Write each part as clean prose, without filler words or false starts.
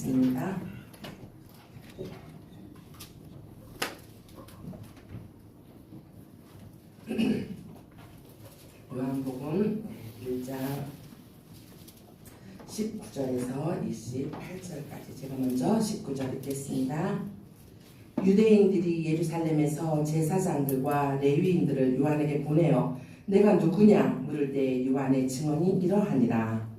말씀입니다. 요한복음 1장 19절에서 28절까지 제가 먼저 19절 읽겠습니다. 유대인들이 예루살렘에서 제사장들과 레위인들을 요한에게 보내어 내가 누구냐 물을 때 요한의 증언이 이러하니라.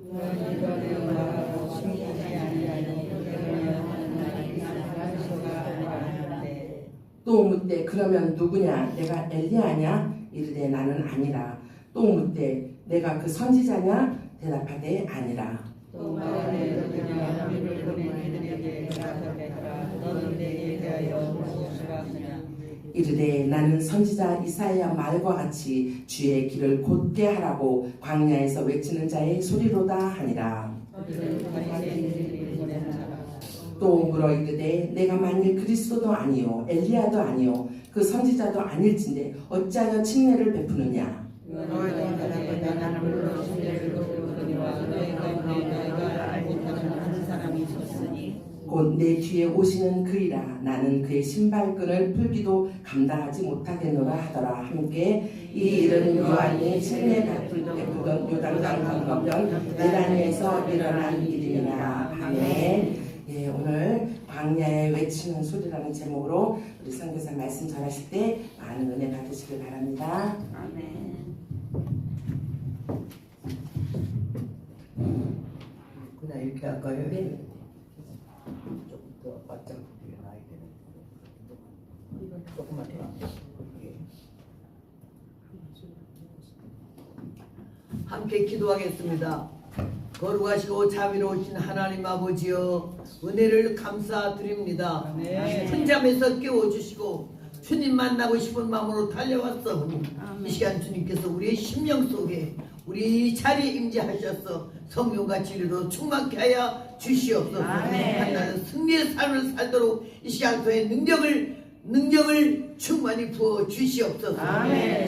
또 묻되 그러면 누구냐 내가 엘리야냐 이르되 나는 아니라. 또 묻되 내가 그 선지자냐 대답하되 아니라. 이르되 나는 선지자 이사야 말과 같이 주의 길을 곧게 하라고 광야에서 외치는 자의 소리로다 하니라. 또 물어 이르되 내가 만일 그리스도도 아니요 엘리야도 아니요 그 선지자도 아닐진데 어찌하여 칭례를 베푸느냐. 곧 내 뒤에 오시는 그이라. 나는 그의 신발끈을 풀기도 감당하지 못하겠노라 하더라. 함께 이 일은 요한이 칭례 베푸던 요단강 건너편 베다니에서 일어난 일이니라. 아멘. 예, 오늘 광야에 외치는 소리라는 제목으로 우리 선교사 말씀 전하실 때 많은 은혜 받으시길 바랍니다. 아멘. 그냥 이렇게 할까요? 네. 조금 더 바짝 나야 되는. 조금만 더. 함께 기도하겠습니다. 거룩하시고 자비로우신 하나님 아버지여, 은혜를 감사드립니다. 큰 잠에서 깨워주시고 주님 만나고 싶은 마음으로 달려왔어. 이 시간 주님께서 우리의 심령 속에 우리 자리에 임재하셔서 성령과 진리로 충만케 하여 주시옵소서. 하나는 승리의 삶을 살도록 이 시간 속에 능력을 충만히 부어 주시옵소서.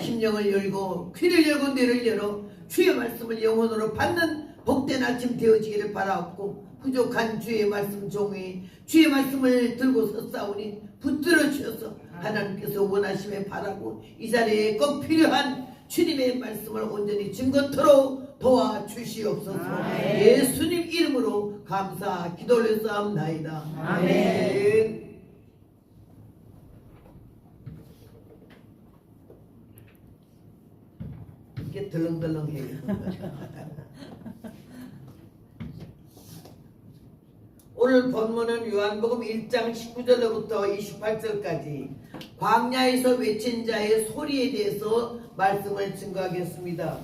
심령을 열고 귀를 열고 뇌를 열어 주의 말씀을 영혼으로 받는 복된 아침 되어지기를 바라옵고, 부족한 주의 말씀 종이 주의 말씀을 들고 섰사오니 붙들어 주셔서 하나님께서 원하심에 바라고 이 자리에 꼭 필요한 주님의 말씀을 온전히 증거토록 도와주시옵소서. 예수님 이름으로 감사 기도 올렸사옵나이다. 아멘. 이게 덜렁덜렁해요. 오늘 본문은 요한복음 1장 19절로부터 28절까지 광야에서 외친 자의 소리에 대해서 말씀을 증거하겠습니다.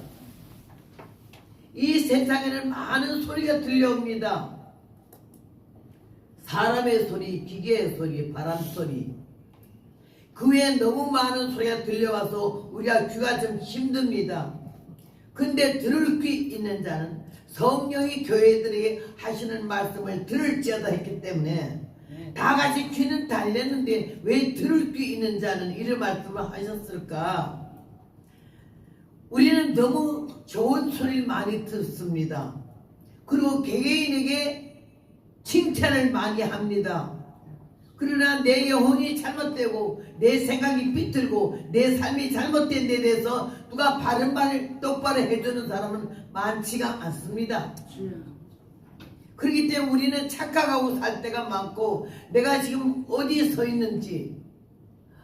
이 세상에는 많은 소리가 들려옵니다. 사람의 소리, 기계의 소리, 바람 소리, 그 외에 너무 많은 소리가 들려와서 우리가 귀가 좀 힘듭니다. 근데 들을 귀 있는 자는 성령이 교회들에게 하시는 말씀을 들을지어다 했기 때문에 다 같이 귀는 달렸는데 왜 들을 귀 있는 자는 이런 말씀을 하셨을까? 우리는 너무 좋은 소리를 많이 듣습니다. 그리고 개개인에게 칭찬을 많이 합니다. 그러나 내 영혼이 잘못되고 내 생각이 비틀고 내 삶이 잘못된 데 대해서 누가 바른 말을 똑바로 해주는 사람은 많지가 않습니다. 그렇기 때문에 우리는 착각하고 살 때가 많고, 내가 지금 어디에 서 있는지,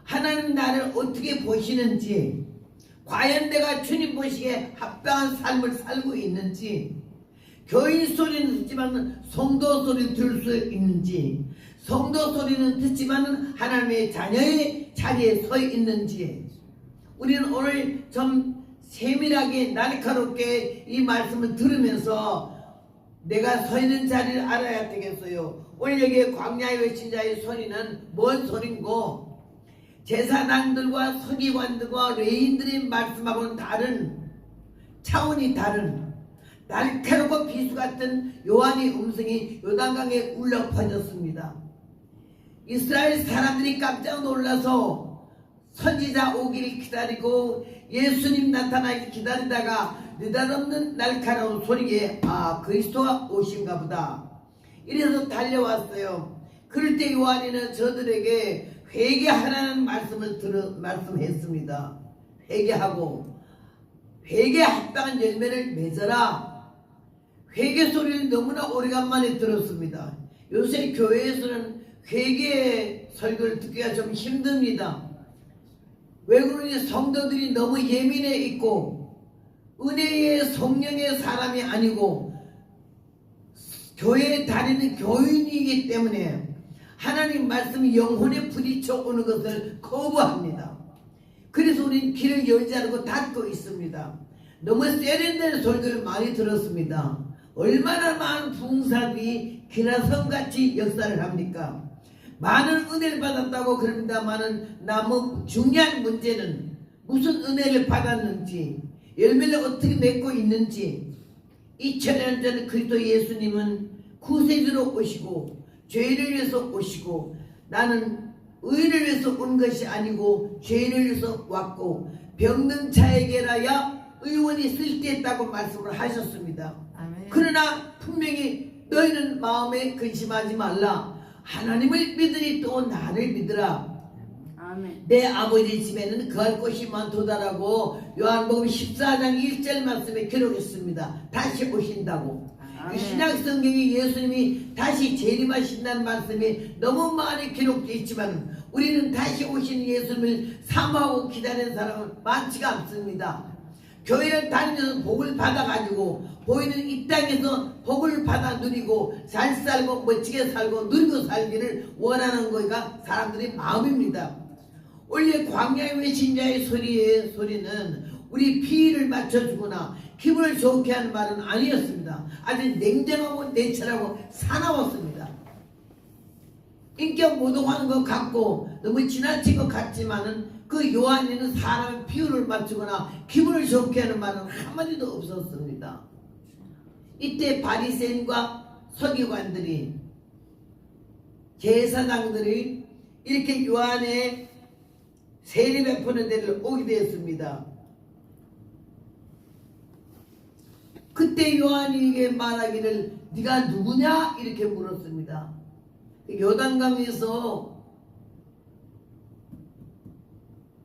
하나님 나를 어떻게 보시는지, 과연 내가 주님 보시기에 합당한 삶을 살고 있는지, 교인 소리는 듣지만 성도 소리를 들을 수 있는지, 성도 소리는 듣지만 하나님의 자녀의 자리에 서 있는지, 우리는 오늘 좀 세밀하게 날카롭게 이 말씀을 들으면서 내가 서 있는 자리를 알아야 되겠어요. 오늘 여기 광야에 외친 자의 소리는 뭔 소리인고, 제사장들과 서기관들과 레위인들이 말씀하고는 다른, 차원이 다른 날카롭고 비수 같은 요한의 음성이 요단강에 울려 퍼졌습니다. 이스라엘 사람들이 깜짝 놀라서 선지자 오기를 기다리고 예수님 나타나기 기다리다가 느닷없는 날카로운 소리에 그리스도가 오신가 보다. 이래서 달려왔어요. 그럴 때 요한이는 저들에게 회개하라는 말씀했습니다. 회개하고 회개에 합당한 열매를 맺어라. 회개 소리를 너무나 오래간만에 들었습니다. 요새 교회에서는 회개 설교를 듣기가 좀 힘듭니다. 왜 그러니 성도들이 너무 예민해 있고 은혜의 성령의 사람이 아니고 교회에 다니는 교인이기 때문에 하나님 말씀이 영혼에 부딪혀 오는 것을 거부합니다. 그래서 우리는 길을 열지 않고 닫고 있습니다. 너무 세련된 설교를 많이 들었습니다. 얼마나 많은 부흥사들이 기라성같이 역사를 합니까? 많은 은혜를 받았다고 그럽니다만은 너무 중요한 문제는 무슨 은혜를 받았는지, 열매를 어떻게 맺고 있는지. 2000년 전 그리스도 예수님은 구세주로 오시고 죄를 위해서 오시고 나는 의를 위해서 온 것이 아니고 죄를 위해서 왔고 병든 자에게라야 의원이 쓸데있다고 말씀을 하셨습니다. 아멘. 그러나 분명히 너희는 마음에 근심하지 말라. 하나님을 믿으니 또 나를 믿으라. 아멘. 내 아버지 집에는 거할 곳이 많도다라고 요한복음 14장 1절 말씀에 기록했습니다. 다시 오신다고. 아멘. 신약 성경에 예수님이 다시 재림하신다는 말씀이 너무 많이 기록되어 있지만 우리는 다시 오신 예수님을 사모하고 기다리는 사람은 많지가 않습니다. 교회를 다니면서 복을 받아가지고 보이는 이 땅에서 복을 받아 누리고 잘 살고 멋지게 살고 누리고 살기를 원하는 거가 사람들의 마음입니다. 원래 광야의 외신자의 소리는 우리 피를 맞춰주거나 기분을 좋게 하는 말은 아니었습니다. 아주 냉정하고 내철하고 사나웠습니다. 인격 모독하는 것 같고 너무 지나친 것 같지만은 그 요한에는 사람의 비율을 맞추거나 기분을 좋게 하는 말은 한마디도 없었습니다. 이때 바리새인과 서기관들이 제사장들이 이렇게 요한의 세례 베푸는 데를 오게 되었습니다. 그때 요한에게 말하기를 네가 누구냐 이렇게 물었습니다. 요단강에서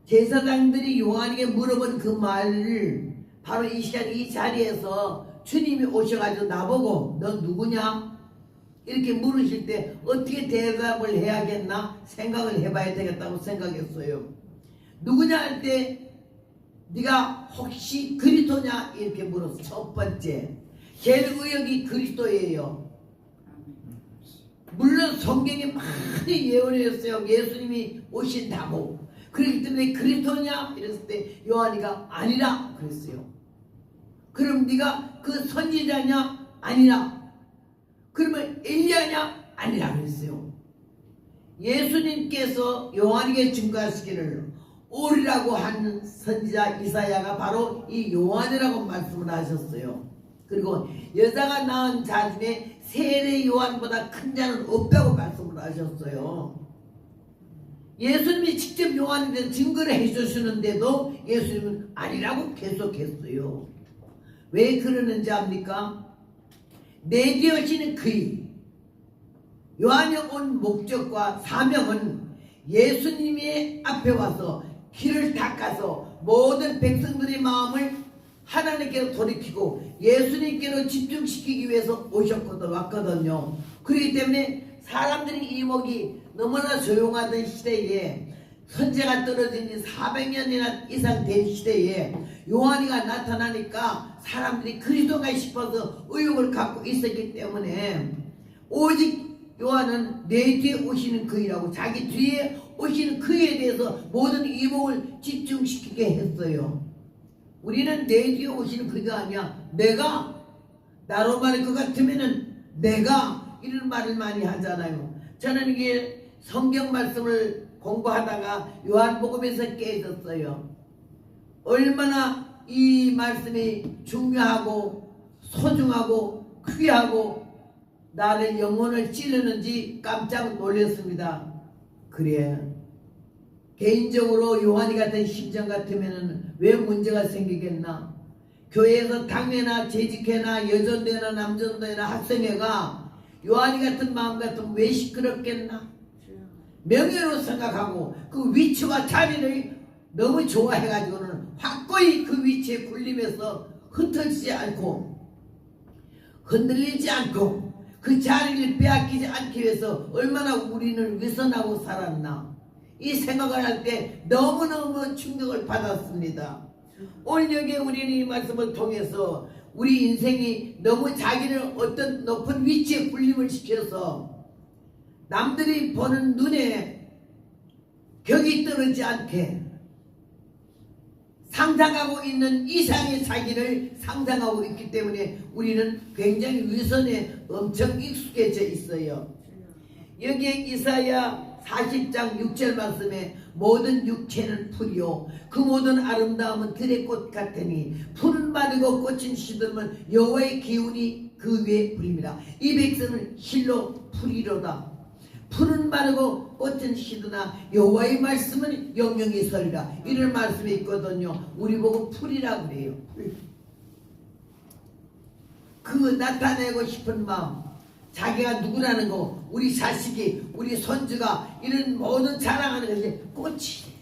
제사장들이 요한에게 물어본 그 말을 바로 이 시간 이 자리에서 주님이 오셔가지고 나보고 너 누구냐 이렇게 물으실 때 어떻게 대답을 해야겠나 생각을 해봐야 되겠다고 생각했어요. 누구냐 할 때 네가 혹시 그리스도냐 이렇게 물었어. 첫 번째 계획의역이 그리스도예요. 물론 성경에 많이 예언을 했어요. 예수님이 오신다고. 그렇기 때문에 그리스도냐 이랬을 때 요한이가 아니라 그랬어요. 그럼 네가 그 선지자냐 아니라. 그러면 엘리야냐 아니라 그랬어요. 예수님께서 요한에게 증거하시기를 오리라고 한 선지자 이사야가 바로 이 요한이라고 말씀을 하셨어요. 그리고 여자가 낳은 자 중에 세례 요한보다 큰 자는 없다고 말씀을 하셨어요. 예수님이 직접 요한에 대해서 증거를 해주시는데도 예수님은 아니라고 계속했어요. 왜 그러는지 압니까? 내 뒤에 오시는 그의 요한이 온 목적과 사명은 예수님의 앞에 와서 길을 닦아서 모든 백성들의 마음을 하나님께로 돌이키고 예수님께로 집중시키기 위해서 왔거든요. 그렇기 때문에 사람들이 이목이 너무나 조용하던 시대에 선제가 떨어진 지 400년이나 이상 된 시대에 요한이가 나타나니까 사람들이 그리스도가 싶어서 의욕을 갖고 있었기 때문에 오직 요한은 내 뒤에 오시는 그이라고 자기 뒤에 오시는 그에 대해서 모든 이목을 집중시키게 했어요. 우리는 내 뒤에 오시는 그가 아니야. 내가 나로 말할 것 같으면은 내가 이런 말을 많이 하잖아요. 저는 이게 성경 말씀을 공부하다가 요한복음에서 깨졌어요. 얼마나 이 말씀이 중요하고 소중하고 귀하고 나를 영혼을 찌르는지 깜짝 놀랐습니다. 그래 개인적으로 요한이 같은 심정 같으면 왜 문제가 생기겠나. 교회에서 당회나 재직회나 여전대나 남전대나 학생회가 요한이 같은 마음 같으면 왜 시끄럽겠나? 명예로 생각하고 그 위치와 자리를 너무 좋아해가지고는 확고히 그 위치에 굴림해서 흩어지지 않고 흔들리지 않고 그 자리를 빼앗기지 않기 위해서 얼마나 우리는 위선하고 살았나, 이 생각을 할 때 너무너무 충격을 받았습니다. 오늘 여기에 우리는 이 말씀을 통해서 우리 인생이 너무 자기를 어떤 높은 위치에 굴림을 시켜서 남들이 보는 눈에 격이 떨어지지 않게 상상하고 있는 이상의 자기를 상상하고 있기 때문에 우리는 굉장히 위선에 엄청 익숙해져 있어요. 여기에 이사야 40장 6절 말씀에 모든 육체는 풀이요 그 모든 아름다움은 들의 꽃 같으니 풀은 마르고 꽃은 시들면 여호와의 기운이 그 위에 부립니다. 이 백성은 실로 풀이로다. 풀은 마르고 꽃은 시드나 여호와의 말씀은 영영이 서리라. 이런 말씀이 있거든요. 우리 보고 풀이라 그래요. 그 나타내고 싶은 마음, 자기가 누구라는 거, 우리 자식이, 우리 손주가 이런 모든 자랑하는 것이 꽃이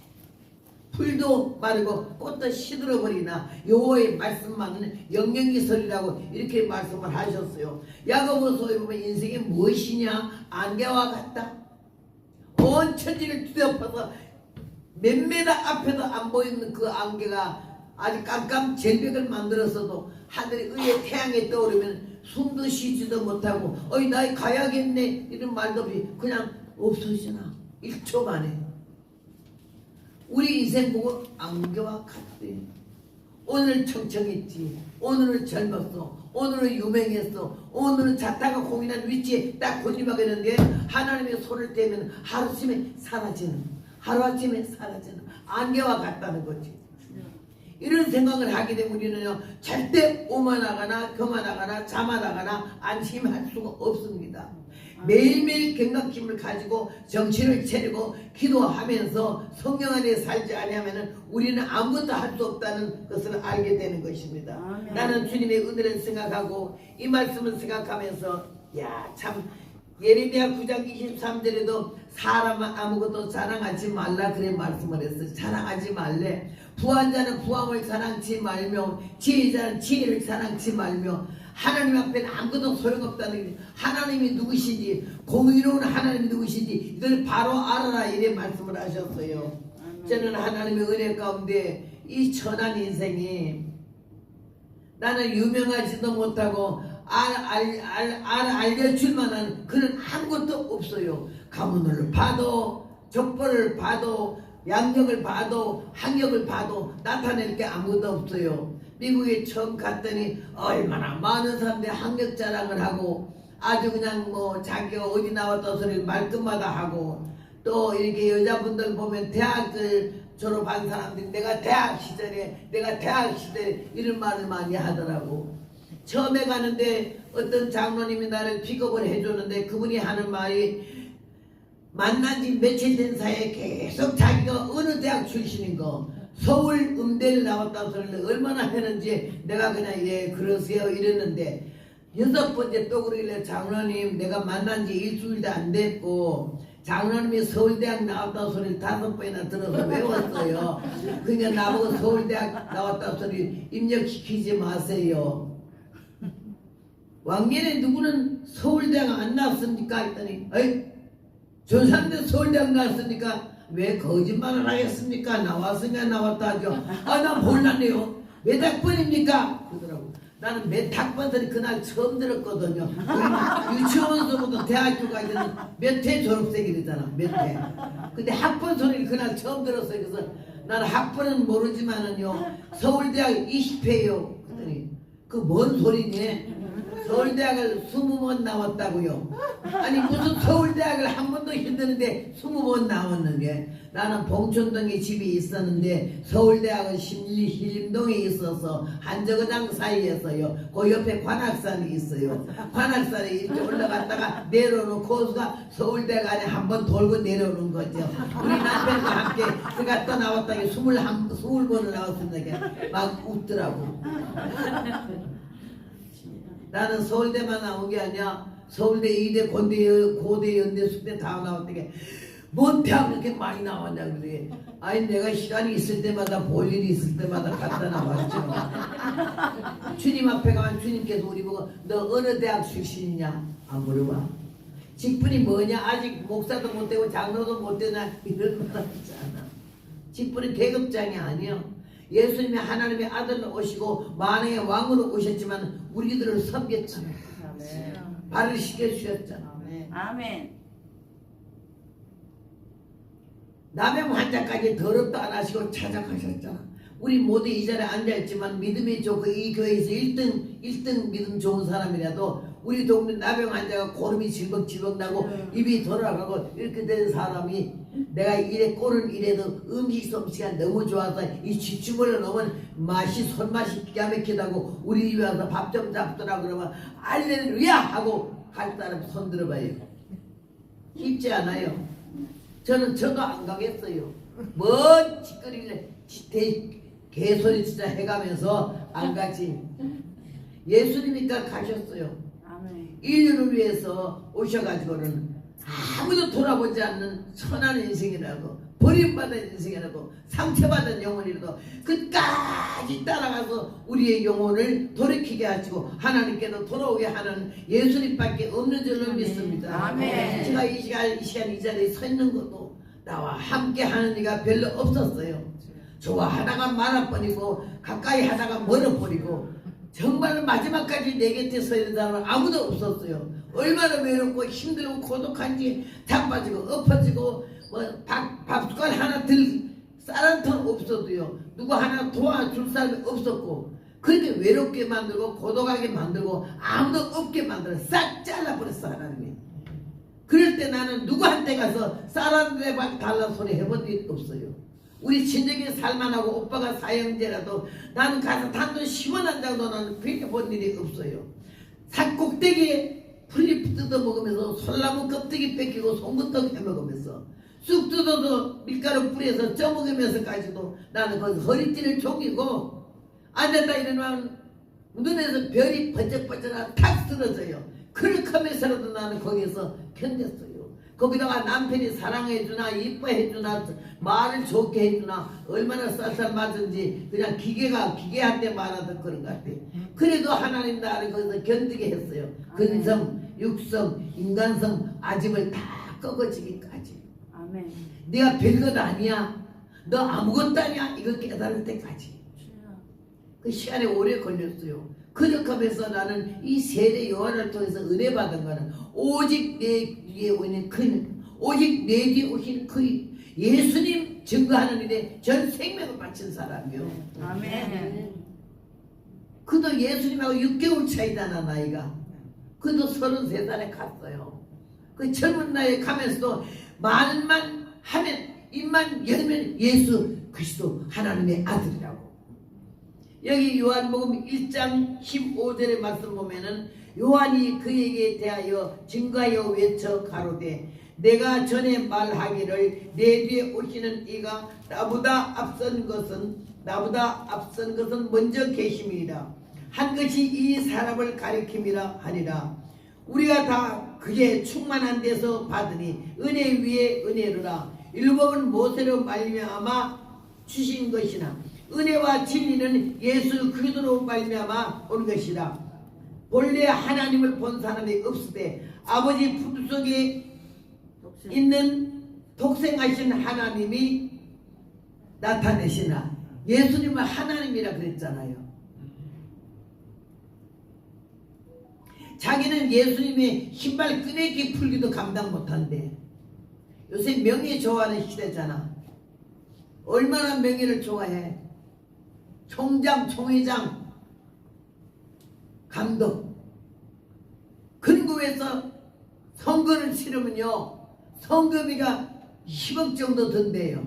풀도 마르고 꽃도 시들어버리나 여호와의 말씀만은 영영이설이라고 이렇게 말씀을 하셨어요. 야고보서에 보면 인생이 무엇이냐? 안개와 같다. 온 천지를 뒤덮어서 몇 메다 앞에도 안 보이는 그 안개가 아주 깜깜 절벽을 만들었어도 하늘의 의의 태양에 떠오르면 숨도 쉬지도 못하고 어이 나 가야겠네 이런 말도 없이 그냥 없어지나 1초 만에. 우리 인생 보고 안개와 같대. 오늘 청청했지, 오늘은 젊었어, 오늘은 유명했어, 오늘은 자타가 공인한 위치에 딱 군림하게 되는데 하나님의 손을 떼면 하루아침에 사라지는 안개와 같다는 거지. 이런 생각을 하게 되면 우리는요 절대 오만하거나 교만하거나 자만하거나 안심할 수가 없습니다. 매일매일 경각심을 가지고 정신을 차리고 기도하면서 성령 안에 살지 않으면 우리는 아무것도 할 수 없다는 것을 알게 되는 것입니다. 아멘. 나는 주님의 은혜를 생각하고 이 말씀을 생각하면서 야 참 예레미야 9장 23절에도 사람은 아무것도 자랑하지 말라 그래 말씀을 했어요. 자랑하지 말래. 부한 자는 부함을 자랑치 말며 지혜자는 지혜를 자랑치 말며 하나님 앞에는 아무것도 소용없다는 게 하나님이 누구신지 공의로운 하나님이 누구신지 이걸 바로 알아라 이래 말씀을 하셨어요. 저는 하나님의 은혜 가운데 이 천한 인생이 나는 유명하지도 못하고 알려줄 만한 그런 아무것도 없어요. 가문을 봐도 족보를 봐도 양력을 봐도 학력을 봐도 나타낼 게 아무것도 없어요. 미국에 처음 갔더니 얼마나 많은 사람들이 학력 자랑을 하고 아주 그냥 뭐 자기가 어디 나왔다 소리를 말끝마다 하고 또 이렇게 여자분들 보면 대학을 졸업한 사람들이 내가 대학 시절에 이런 말을 많이 하더라고. 처음에 가는데 어떤 장로님이 나를 픽업을 해줬는데 그분이 하는 말이 만난 지 며칠 된 사이에 계속 자기가 어느 대학 출신인 거 서울 음대를 나왔다는 소리를 얼마나 했는지 내가 그냥 예 그러세요 이랬는데 6번째 또 그러길래 장로님 내가 만난 지 일주일도 안 됐고 장로님이 서울대학 나왔다는 소리를 5번이나 들어서 외웠어요. 그러니까 나보고 서울대학 나왔다는 소리 입력시키지 마세요. 왕년에 누구는 서울대학 안 나왔습니까? 했더니 에이 저 사람들 서울대학 나왔으니까 왜 거짓말을 하겠습니까? 나왔으니까 나왔다 하죠. 아 나 몰랐네요. 몇 학번입니까? 그러더라고. 나는 몇 학번 소리 그날 처음 들었거든요. 유치원서부터 대학교까지는 몇 회 졸업생이잖아. 몇 회. 근데 학번 소리를 그날 처음 들었어요. 그래서 나는 학번은 모르지만은요 서울대학 20회요. 그랬더니 그 뭔 소리니? 서울대학을 20번 나왔다고요. 아니 무슨 서울대학을 한 번도 힘드는데 20번 나왔는데 나는 봉천동에 집이 있었는데 서울대학은 신림동에 있어서 한저거장 사이에서요. 그 옆에 관악산이 있어요. 관악산에 이렇게 올라갔다가 내려오는 코스가 서울대학 안에 한 번 돌고 내려오는 거죠. 우리 남편과 함께 그가 또 나왔다가 20번을 나왔습니다. 막 웃더라고. 나는 서울대만 나온 게 아니야. 서울대, 이대, 고대, 연대, 숙대 다 나왔더니 뭔 대학 이렇게 많이 나왔냐 그래. 아니 내가 시간이 있을 때마다 볼 일이 있을 때마다 갖다 나왔죠. 주님 앞에 가면 주님께서 우리 보고 너 어느 대학 출신이냐 안 물어봐. 직분이 뭐냐 아직 목사도 못 되고 장로도 못 되나 이런 거 하지 않아. 직분은 계급장이 아니야. 예수님이 하나님의 아들로 오시고 만왕의 왕으로 오셨지만 우리들을 섬겼잖아. 발을 씻겨주셨잖아. 아멘. 남의 환자까지 더럽도 안 하시고 찾아가셨잖아. 우리 모두 이 자리에 앉아있지만 믿음이 좋고 이 교회에서 1등 믿음 좋은 사람이라도 우리 동네 나병 환자가 고름이 질벅질벅 나고 입이 돌아가고 이렇게 된 사람이 내가 이래 꼴은 이래도 음식 솜씨가 너무 좋아서 이 쥐주머니를 넣으면 맛이 손맛이 기가 막히다고 우리 집에 와서 밥 좀 잡더라 그러면 알레루야 하고 할 사람 손 들어봐요. 쉽지 않아요. 저도 안 가겠어요. 뭔 짓거리를 개소리 진짜 해가면서 안 가지. 예수님이니까 가셨어요. 아멘. 인류를 위해서 오셔가지고는 아무도 돌아보지 않는 선한 인생이라도 버림받은 인생이라도 상처받은 영혼이라도 끝까지 따라가서 우리의 영혼을 돌이키게 하시고 하나님께도 돌아오게 하는 예수님밖에 없는 줄로 믿습니다. 아멘. 제가 이 시간 이 자리에 서 있는 것도 나와 함께 하는 이가 별로 없었어요. 좋아하다가 말아버리고 가까이 하다가 멀어버리고 정말 마지막까지 내 곁에 서 있는 사람은 아무도 없었어요. 얼마나 외롭고 힘들고 고독한지 자빠지고 엎어지고 뭐 밥숟갈 하나 들 쌀 한 통 없어도요. 누구 하나 도와줄 사람이 없었고 그렇게 외롭게 만들고 고독하게 만들고 아무도 없게 만들어 싹 잘라버렸어 하나님이. 그럴 때 나는 누구한테 가서 쌀 한 대만 달라 소리 해본 일 없어요. 우리 친정에 살만하고 오빠가 사형제라도 나는 가서 단돈 10원 한 장도 나는 빌려본 일이 없어요. 산 꼭대기에 풀잎 뜯어먹으면서 솔나무 껍데기 뺏기고 송구떡 해먹으면서 쑥 뜯어도 밀가루 뿌려서 쪄먹으면서까지도 나는 거기서 허리띠를 종이고 앉았다 일어나면 눈에서 별이 번쩍번쩍 탁 쓰러져요. 그렇게 하면서라도 나는 거기서 견뎠어요. 거기다가 남편이 사랑해주나 이뻐해주나 말을 좋게 해주나 얼마나 쌀쌀맞은지 그냥 기계한테 말하던 그런 것 같아. 그래도 하나님 나를 거기서 견디게 했어요. 근성, 육성, 인간성 아집을 다 꺾어지기까지. 아멘. 네가 별것 아니야. 너 아무것도 아니야. 이거 깨달을 때까지. 그 시간에 오래 걸렸어요. 그렇게 하면서 나는 이 세례 요한을 통해서 은혜 받은 거는 오직 내 위에 오는 큰 오직 내 뒤에 오신 그 예수님 증거하는 일에 전 생명을 바친 사람이요. 아멘. 그도 예수님하고 6개월 차이잖아 나이가. 그도 33살에 갔어요. 그 젊은 나이에 가면서도 말만 하면 입만 열면 예수 그리스도 하나님의 아들이라고. 여기 요한복음 1장 15절의 말씀 보면은 요한이 그에게 대하여 증거하여 외쳐 가로되 내가 전에 말하기를 내 뒤에 오시는 이가 나보다 앞선 것은 먼저 계심이라 한 것이 이 사람을 가리킴이라 하니라. 우리가 다 그의 충만한 데서 받으니 은혜 위에 은혜로라. 율법은 모세로 말미암아 주신 것이나 은혜와 진리는 예수 그리스도로 말미암아 온 것이라. 본래 하나님을 본 사람이 없으되 아버지 품속에 있는 독생하신 하나님이 나타내시나. 예수님은 하나님이라 그랬잖아요. 자기는 예수님의 신발 끄내기 풀기도 감당 못한대. 요새 명예 좋아하는 시대잖아. 얼마나 명예를 좋아해. 총장, 총회장, 감독. 근구에서 선거를 치르면요 선거비가 10억 정도 든대요.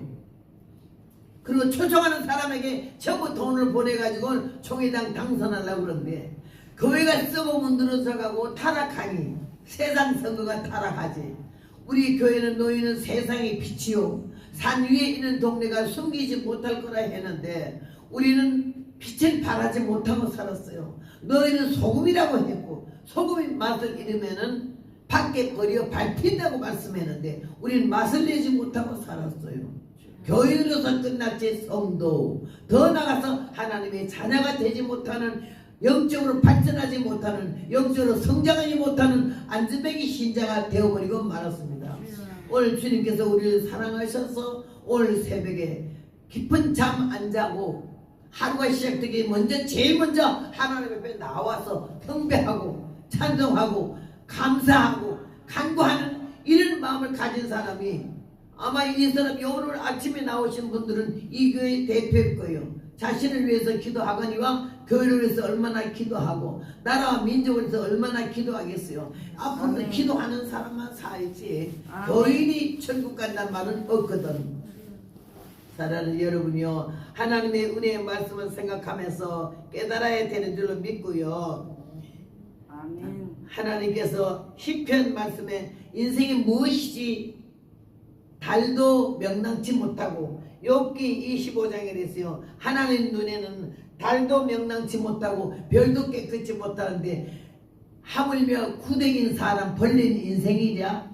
그리고 초청하는 사람에게 전부 돈을 보내가지고 총회장 당선하려고 그러는데 교회가 썩어 문드러져가고 타락하니 세상 선거가 타락하지. 우리 교회는 너희는 세상의 빛이요 산 위에 있는 동네가 숨기지 못할 거라 했는데 우리는 빛을 발하지 못하고 살았어요. 너희는 소금이라고 했고 소금이 맛을 잃으면은 밖에 버려 밟힌다고 말씀했는데 우리는 맛을 내지 못하고 살았어요. 교인으로서 끝났지 성도 더 나가서 하나님의 자녀가 되지 못하는 영적으로 발전하지 못하는 영적으로 성장하지 못하는 안전뱅이 신자가 되어버리고 말았습니다. 오늘 주님께서 우리를 사랑하셔서 오늘 새벽에 깊은 잠 안 자고 하루가 시작되기 먼저 제일 먼저 하나님 앞에 나와서 경배하고 찬송하고 감사하고 간구하는 이런 마음을 가진 사람이 아마 이 사람이 오늘 아침에 나오신 분들은 이 교회의 대표일 거예요. 자신을 위해서 기도하거니와 교회를 위해서 얼마나 기도하고 나라와 민족을 위해서 얼마나 기도하겠어요. 앞으로도 아멘. 기도하는 사람만 살지 아멘. 교인이 천국 간다는 말은 없거든. 사랑하는 여러분이요, 하나님의 은혜의 말씀을 생각하면서 깨달아야 되는 줄로 믿고요. 아멘. 하나님께서 시편 말씀에 인생이 무엇이지 달도 명랑치 못하고 욥기 25장에 그랬어요. 하나님 눈에는 달도 명랑치 못하고 별도 깨끗이 못하는데 하물며 구덩인 사람 벌린 인생이랴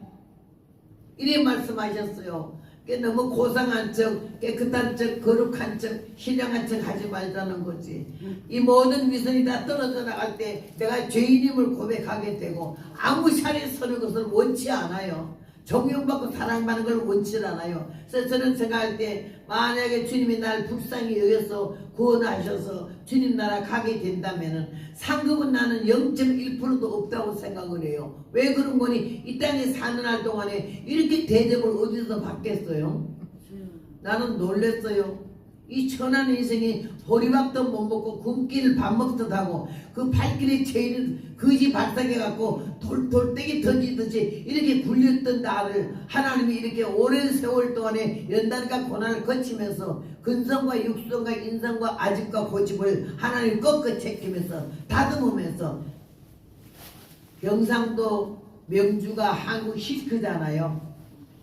이래 말씀하셨어요. 너무 고상한 척 깨끗한 척 거룩한 척 신령한 척 하지 말자는 거지. 이 모든 위선이 다 떨어져 나갈 때 내가 죄인임을 고백하게 되고 아무 자리에 서는 것을 원치 않아요. 존경받고 사랑받는 걸 원치 않아요. 그래서 저는 생각할 때 만약에 주님이 날 불쌍히 여겨서 구원하셔서 주님 나라 가게 된다면 상급은 나는 0.1%도 없다고 생각을 해요. 왜 그런 거니? 이 땅에 사는 날 동안에 이렇게 대접을 어디서 받겠어요? 나는 놀랬어요. 이 천한 인생이 보리밥도 못 먹고 굶기를 밥 먹듯 하고 그 발길에 죄인은 거지 발상해갖고 돌떼기 던지듯이 이렇게 굴렸던 나를 하나님이 이렇게 오랜 세월 동안에 연단과 고난을 거치면서 근성과 육성과 인성과 아집과 고집을 하나님 꺾어 챙기면서 다듬으면서 경상도 명주가 한국 시크잖아요.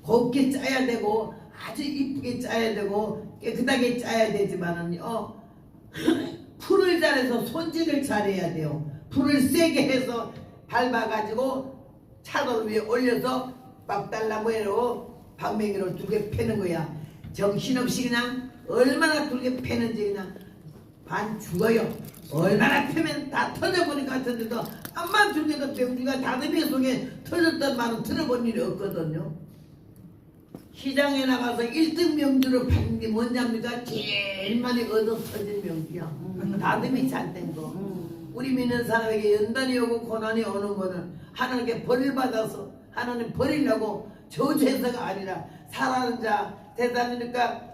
곱게 짜야 되고 아주 이쁘게 짜야 되고 깨끗하게 짜야 되지만은요 풀을 잘해서 손질을 잘해야 돼요. 풀을 세게 해서 밟아가지고 차돌 위에 올려서 박달나무로 방맹이로 두개 패는 거야. 정신없이 그냥 얼마나 두개 패는지 그냥 반 죽어요. 얼마나 패면 다 터져버릴 것 같은데도 암만 두개도 병주가 다듬이 속에 터졌던 말은 들어본 일이 없거든요. 시장에 나가서 1등 명주를 받는 게 뭐냐입니까? 제일 많이 얻어 터진 명주야. 다듬이 잘 된 거. 우리 믿는 사람에게 연단이 오고 고난이 오는 거는 하나님께 벌을 받아서 하나님 버리려고 저주해서가 아니라 살아는 자 대단하니까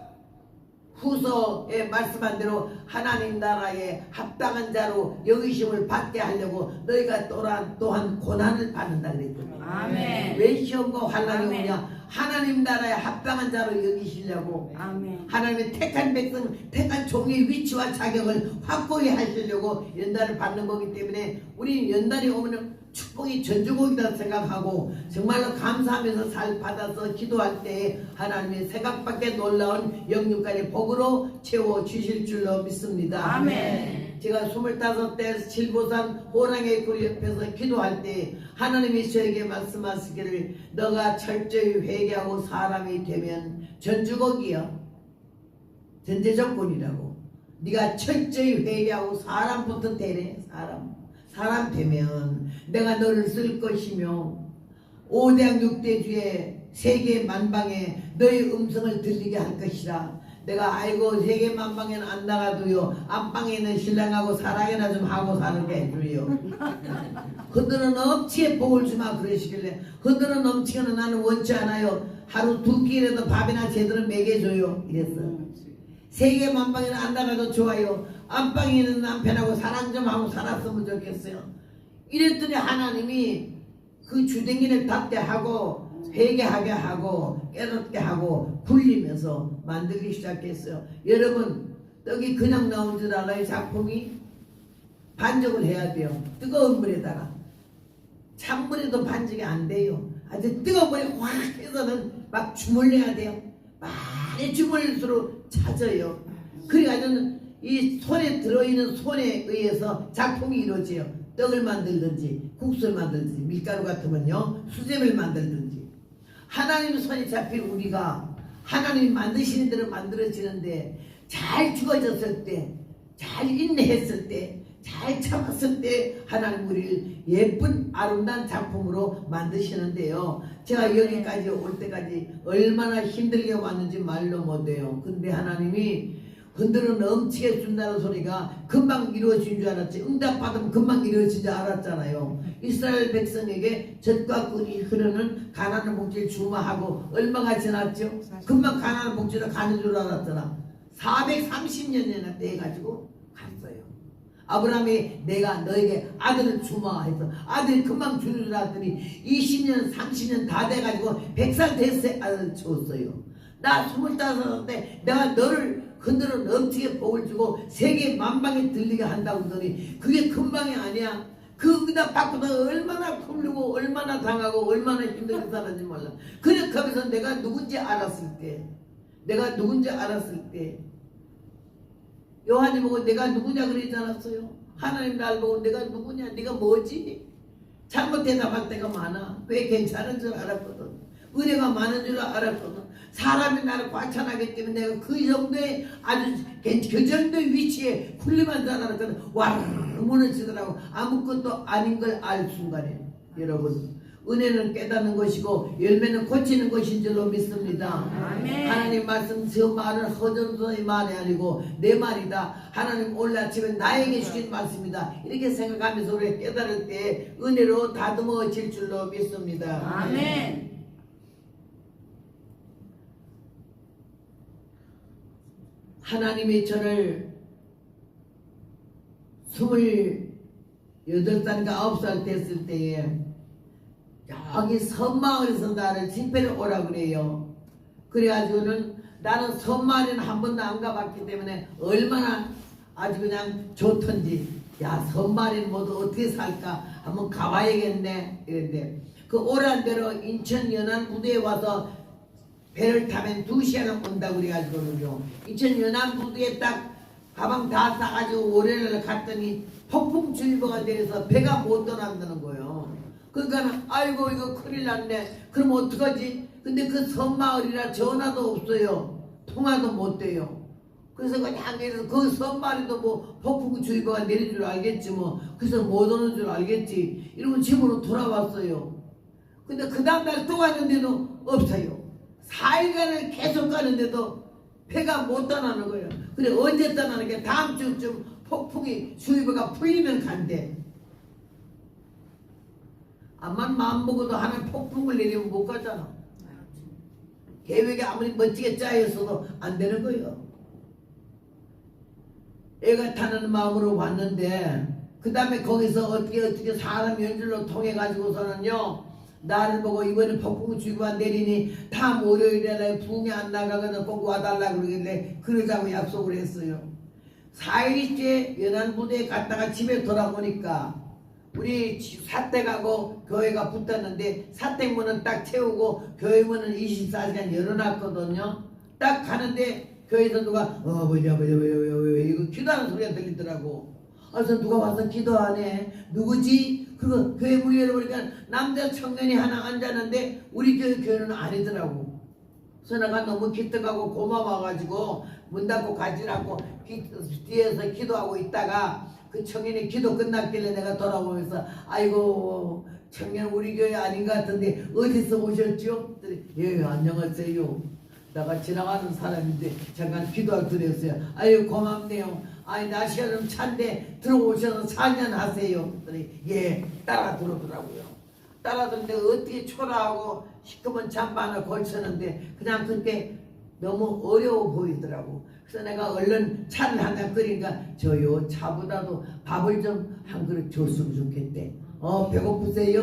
후서에 말씀한 대로 하나님 나라에 합당한 자로 여기심을 받게 하려고 너희가 또한 고난을 받는다 그랬거든요. 아멘. 왜 시험과 환난이 아멘. 오냐? 하나님 나라에 합당한 자로 여기시려고 아멘. 하나님의 택한 백성, 택한 종의 위치와 자격을 확고히 하시려고 연단을 받는 거기 때문에 우리는 연단이 오면 축복이 전주곡이다 생각하고 정말로 감사하면서 살 받아서 기도할 때 하나님의 생각밖에 놀라운 영육간의 복으로 채워주실 줄로 믿습니다. 아멘. 제가 25대 칠보산 호랑이 굴 옆에서 기도할 때 하나님이 저에게 말씀하시기를 너가 철저히 회개하고 사람이 되면 전주곡이야. 전제조건이라고. 네가 철저히 회개하고 사람부터 되래. 사람 되면 내가 너를 쓸 것이며 5대양 6대주에 세계 만방에 너의 음성을 들리게 할 것이라. 내가 아이고 세계 만방에는 안 나가도요 안방에 있는 신랑하고 사랑이나 좀 하고 사는 게 해줘요. 그들은 억지에 복을 주마 그러시길래 그들은 넘치기는 나는 원치 않아요. 하루 두 끼라도 밥이나 제대로 먹여줘요 이랬어. 세계 만방에는 안 나가도 좋아요. 안방에 있는 남편하고 사랑 좀 하고 살았으면 좋겠어요. 이랬더니 하나님이 그 주댕이를 닫게 하고 회개하게 하고 깨닫게 하고 굴리면서 만들기 시작했어요. 여러분 떡이 그냥 나온 줄 알아요? 작품이 반죽을 해야 돼요. 뜨거운 물에다가. 찬물에도 반죽이 안 돼요. 아주 뜨거운 물에 확 해서는 막 주물러야 돼요. 많이 주물릴수록 잦아요. 그래가지고 이 손에 들어있는 손에 의해서 작품이 이루어져요. 떡을 만들든지 국수를 만들든지 밀가루 같으면요 수제비를 만들든지 하나님 손에 잡힌 우리가 하나님이 만드시는 대로 만들어지는데 잘 죽어졌을 때, 잘 인내했을 때, 잘 참았을 때 하나님 우리를 예쁜 아름다운 작품으로 만드시는데요. 제가 여기까지 올 때까지 얼마나 힘들게 왔는지 말로 못해요. 근데 하나님이 흔들어 넘치게 준다는 소리가 금방 이루어진 줄 알았지. 응답받으면 금방 이루어진 줄 알았잖아요. 이스라엘 백성에게 젖과 꿀이 흐르는 가나안 복지를 주마하고 얼마가 지났죠? 금방 가나안 복지로 가는 줄 알았잖아. 430년이나 돼가지고 갔어요. 아브라함이 내가 너에게 아들을 주마해서 아들이 금방 주는 줄 알았더니 20년 30년 다 돼가지고 100살 됐을 때 아들을 주었어요. 나 25살 때 내가 너를 흔들어 넘치게 복을 주고 세계 만방에 들리게 한다고 하더니 그게 금방이 아니야. 그 응답 받고도 얼마나 굶르고 얼마나 당하고 얼마나 힘들게 살았는지 몰라. 그래 거기서 내가 누군지 알았을 때 요한이 보고 내가 누구냐 그러지 않았어요? 하나님 날 보고 내가 누구냐? 네가 뭐지? 잘못 대답할 때가 많아. 왜 괜찮은 줄 알았거든. 은혜가 많은 줄 알았거든. 사람이 나를 과찬하기 때문에 내가 그 정도의 아주 그 정도의 위치에 훌륭한 줄 알았거든. 와르르 무너지더라고. 아무것도 아닌 걸 알 순간에. 여러분 은혜는 깨닫는 것이고 열매는 고치는 것인 줄로 믿습니다. 아멘. 하나님 말씀 저 말은 허전소의 말이 아니고 내 말이다. 하나님 오늘 아침에 나에게 주신 말씀이다. 이렇게 생각하면서 우리 깨달을 때 은혜로 다듬어질 줄로 믿습니다. 아멘. 하나님이 저를 28살인가 9살 됐을 때에 여기 섬마을에서 나를 집회를 오라 그래요. 그래가지고는 나는 섬마을에는 한 번도 안 가봤기 때문에 얼마나 아주 그냥 좋던지 야 섬마을에는 모두 어떻게 살까 한번 가봐야겠네 이랬는데 그 오란 대로 인천 연안 부두에 와서 배를 타면 2시간 온다고 그래가지고는요 인천 연안 부두에 딱 가방 다 싸가지고 월요일날 갔더니 폭풍주의보가 내려서 배가 못 떠난다는 거예요. 그러니까 아이고 이거 큰일 났네. 그럼 어떡하지? 근데 그 섬마을이라 전화도 없어요. 통화도 못 돼요. 그래서 그냥 그 섬마을에도 뭐 폭풍주의보가 내린 줄 알겠지 뭐. 그래서 못 오는 줄 알겠지. 이러고 집으로 돌아왔어요. 근데 그 다음날 또 갔는데도 없어요. 4일간을 계속 가는데도 배가 못 떠나는 거예요. 그래 언제 떠나는 게 다음 주쯤 폭풍이 주의보가 풀리면 간대. 암만 마음먹어도 하나님 폭풍을 내리면 못 가잖아. 계획이 아무리 멋지게 짜였어도 안 되는 거예요. 애가 타는 마음으로 왔는데 그 다음에 거기서 어떻게 사람 연줄로 통해 가지고서는요 나를 보고 이번에 폭풍주의보가 내리니 다음 월요일에 붕이 안 나가거든 꼭 와달라 그러길래 그러자고 약속을 했어요. 4일째 연안부대에 갔다가 집에 돌아오니까 우리 사택하고 교회가 붙었는데 사택문은 딱 채우고 교회 문은 24시간 열어놨거든요. 딱 가는데 교회에서 누가 뭐냐 이거 기도하는 소리가 들리더라고. 그래서 누가 와서 기도하네. 누구지? 그거 교회 문 열어보니까 남자 청년이 하나 앉았는데 우리 교회는 아니더라고. 그래서 내가 너무 기특하고 고마워가지고 문 닫고 가지라고 뒤에서 기도하고 있다가 그 청년이 기도 끝났길래 내가 돌아보면서 아이고 청년 우리 교회 아닌 것 같은데 어디서 오셨죠? 예 안녕하세요. 내가 지나가는 사람인데 잠깐 기도할 드렸어요. 아유 고맙네요. 아니 날씨가 좀 찬데 들어오셔서 찬양하세요. 예 따라 들어오더라고요. 따라 들는데 어떻게 초라하고 시커먼 잠바를 걸쳤는데 그냥 그때 너무 어려워 보이더라고. 그래서 내가 얼른 차를 한 잔 끓이니까 저요 차보다도 밥을 좀 한 그릇 줬으면 좋겠대. 배고프세요?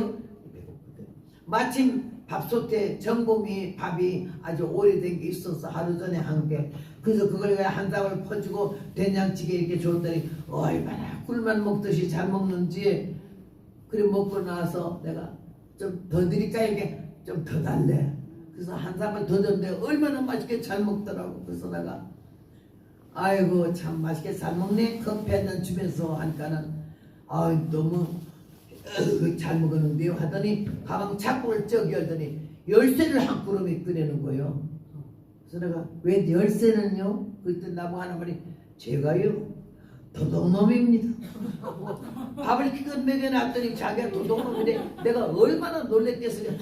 배고프대. 마침 밥솥에 전복이 밥이 아주 오래된 게 있어서 하루 전에 한 게. 그래서 그걸 한 삽을 퍼주고 된장찌개 이렇게 줬더니 얼마나 꿀만 먹듯이 잘 먹는지. 그래 먹고 나서 내가 좀 더 드릴까 이렇게 좀 더 달래. 그래서 한 삽을 더 줬는데 얼마나 맛있게 잘 먹더라고. 그래서 내가 아이고 참 맛있게 잘 먹네. 커피 한 잔 주면서 하니까는 아 너무 잘 먹었는데요 하더니 가방 착복을 쩍 열더니 열쇠를 한 구름이 꺼내는 거예요. 그래서 내가 왜 열쇠는요? 그랬더니 나보고 하는 말이 제가요 도둑놈입니다. 밥을 기껏 먹여놨더니 자기가 도둑놈인데 내가 얼마나 놀랬겠어요.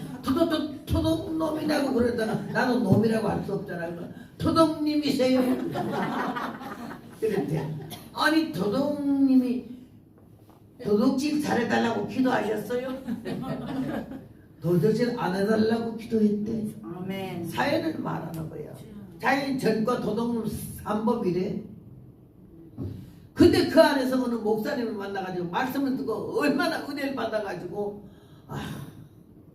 도둑놈이라고 그러다가 나는 놈이라고 할 수 없잖아요. 도둑님이세요? 그랬대. 아니 도둑님이 도둑질 잘해달라고 기도하셨어요? 도둑질 안 해달라고 기도했대. 아멘. 사연을 말하는 거예요. 자기 전과 도둑놈 3법이래. 근데 그 안에서 어느 목사님을 만나가지고 말씀을 듣고 얼마나 은혜를 받아가지고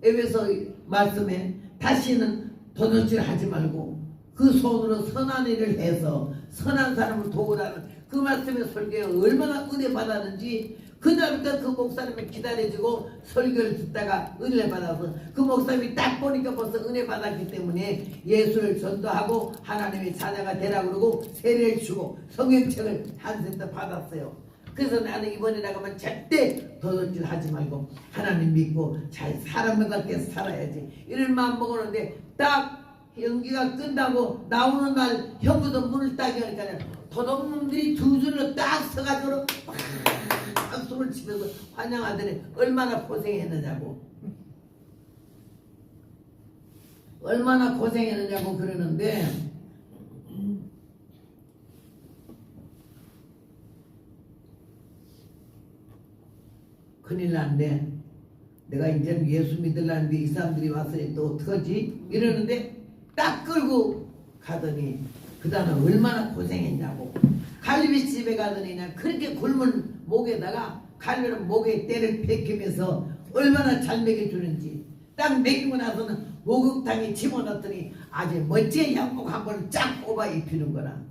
에베소 말씀에 다시는 도둑질 하지 말고 그 손으로 선한 일을 해서 선한 사람을 도우라는 그 말씀의 설교에 얼마나 은혜 받았는지 그날부터 그 목사님을 기다려주고 설교를 듣다가 은혜를 받아서 그 목사님이 딱 보니까 벌써 은혜 받았기 때문에 예수를 전도하고 하나님의 자녀가 되라고 그러고 세례를 주고 성경책을 한 세트 받았어요. 그래서 나는 이번에 나가면 절대 도둑질 하지 말고 하나님 믿고 잘 사람답게 살아야지 이런 마음 먹었는데 딱 연기가 끝나고 나오는 날 형부도 문을 딱 여니까 도둑놈들이 두 줄로 딱 서가지고 박수를 치면서 환영하더니 얼마나 고생했느냐고 얼마나 고생했느냐고 그러는데 큰일 났네. 내가 이제 예수 믿으려는데 이 사람들이 와서 또 어떡하지? 이러는데 딱 끌고 가더니 그 다음에 얼마나 고생했냐고 갈비집에 가더니 그냥 그렇게 굶은 목에다가 갈비를 목에 때를 베끼면서 얼마나 잘 먹여주는지 딱 먹이고 나서는 목욕탕에 집어넣더니 아주 멋지게 양복 한 번을 쫙 뽑아 입히는 거라.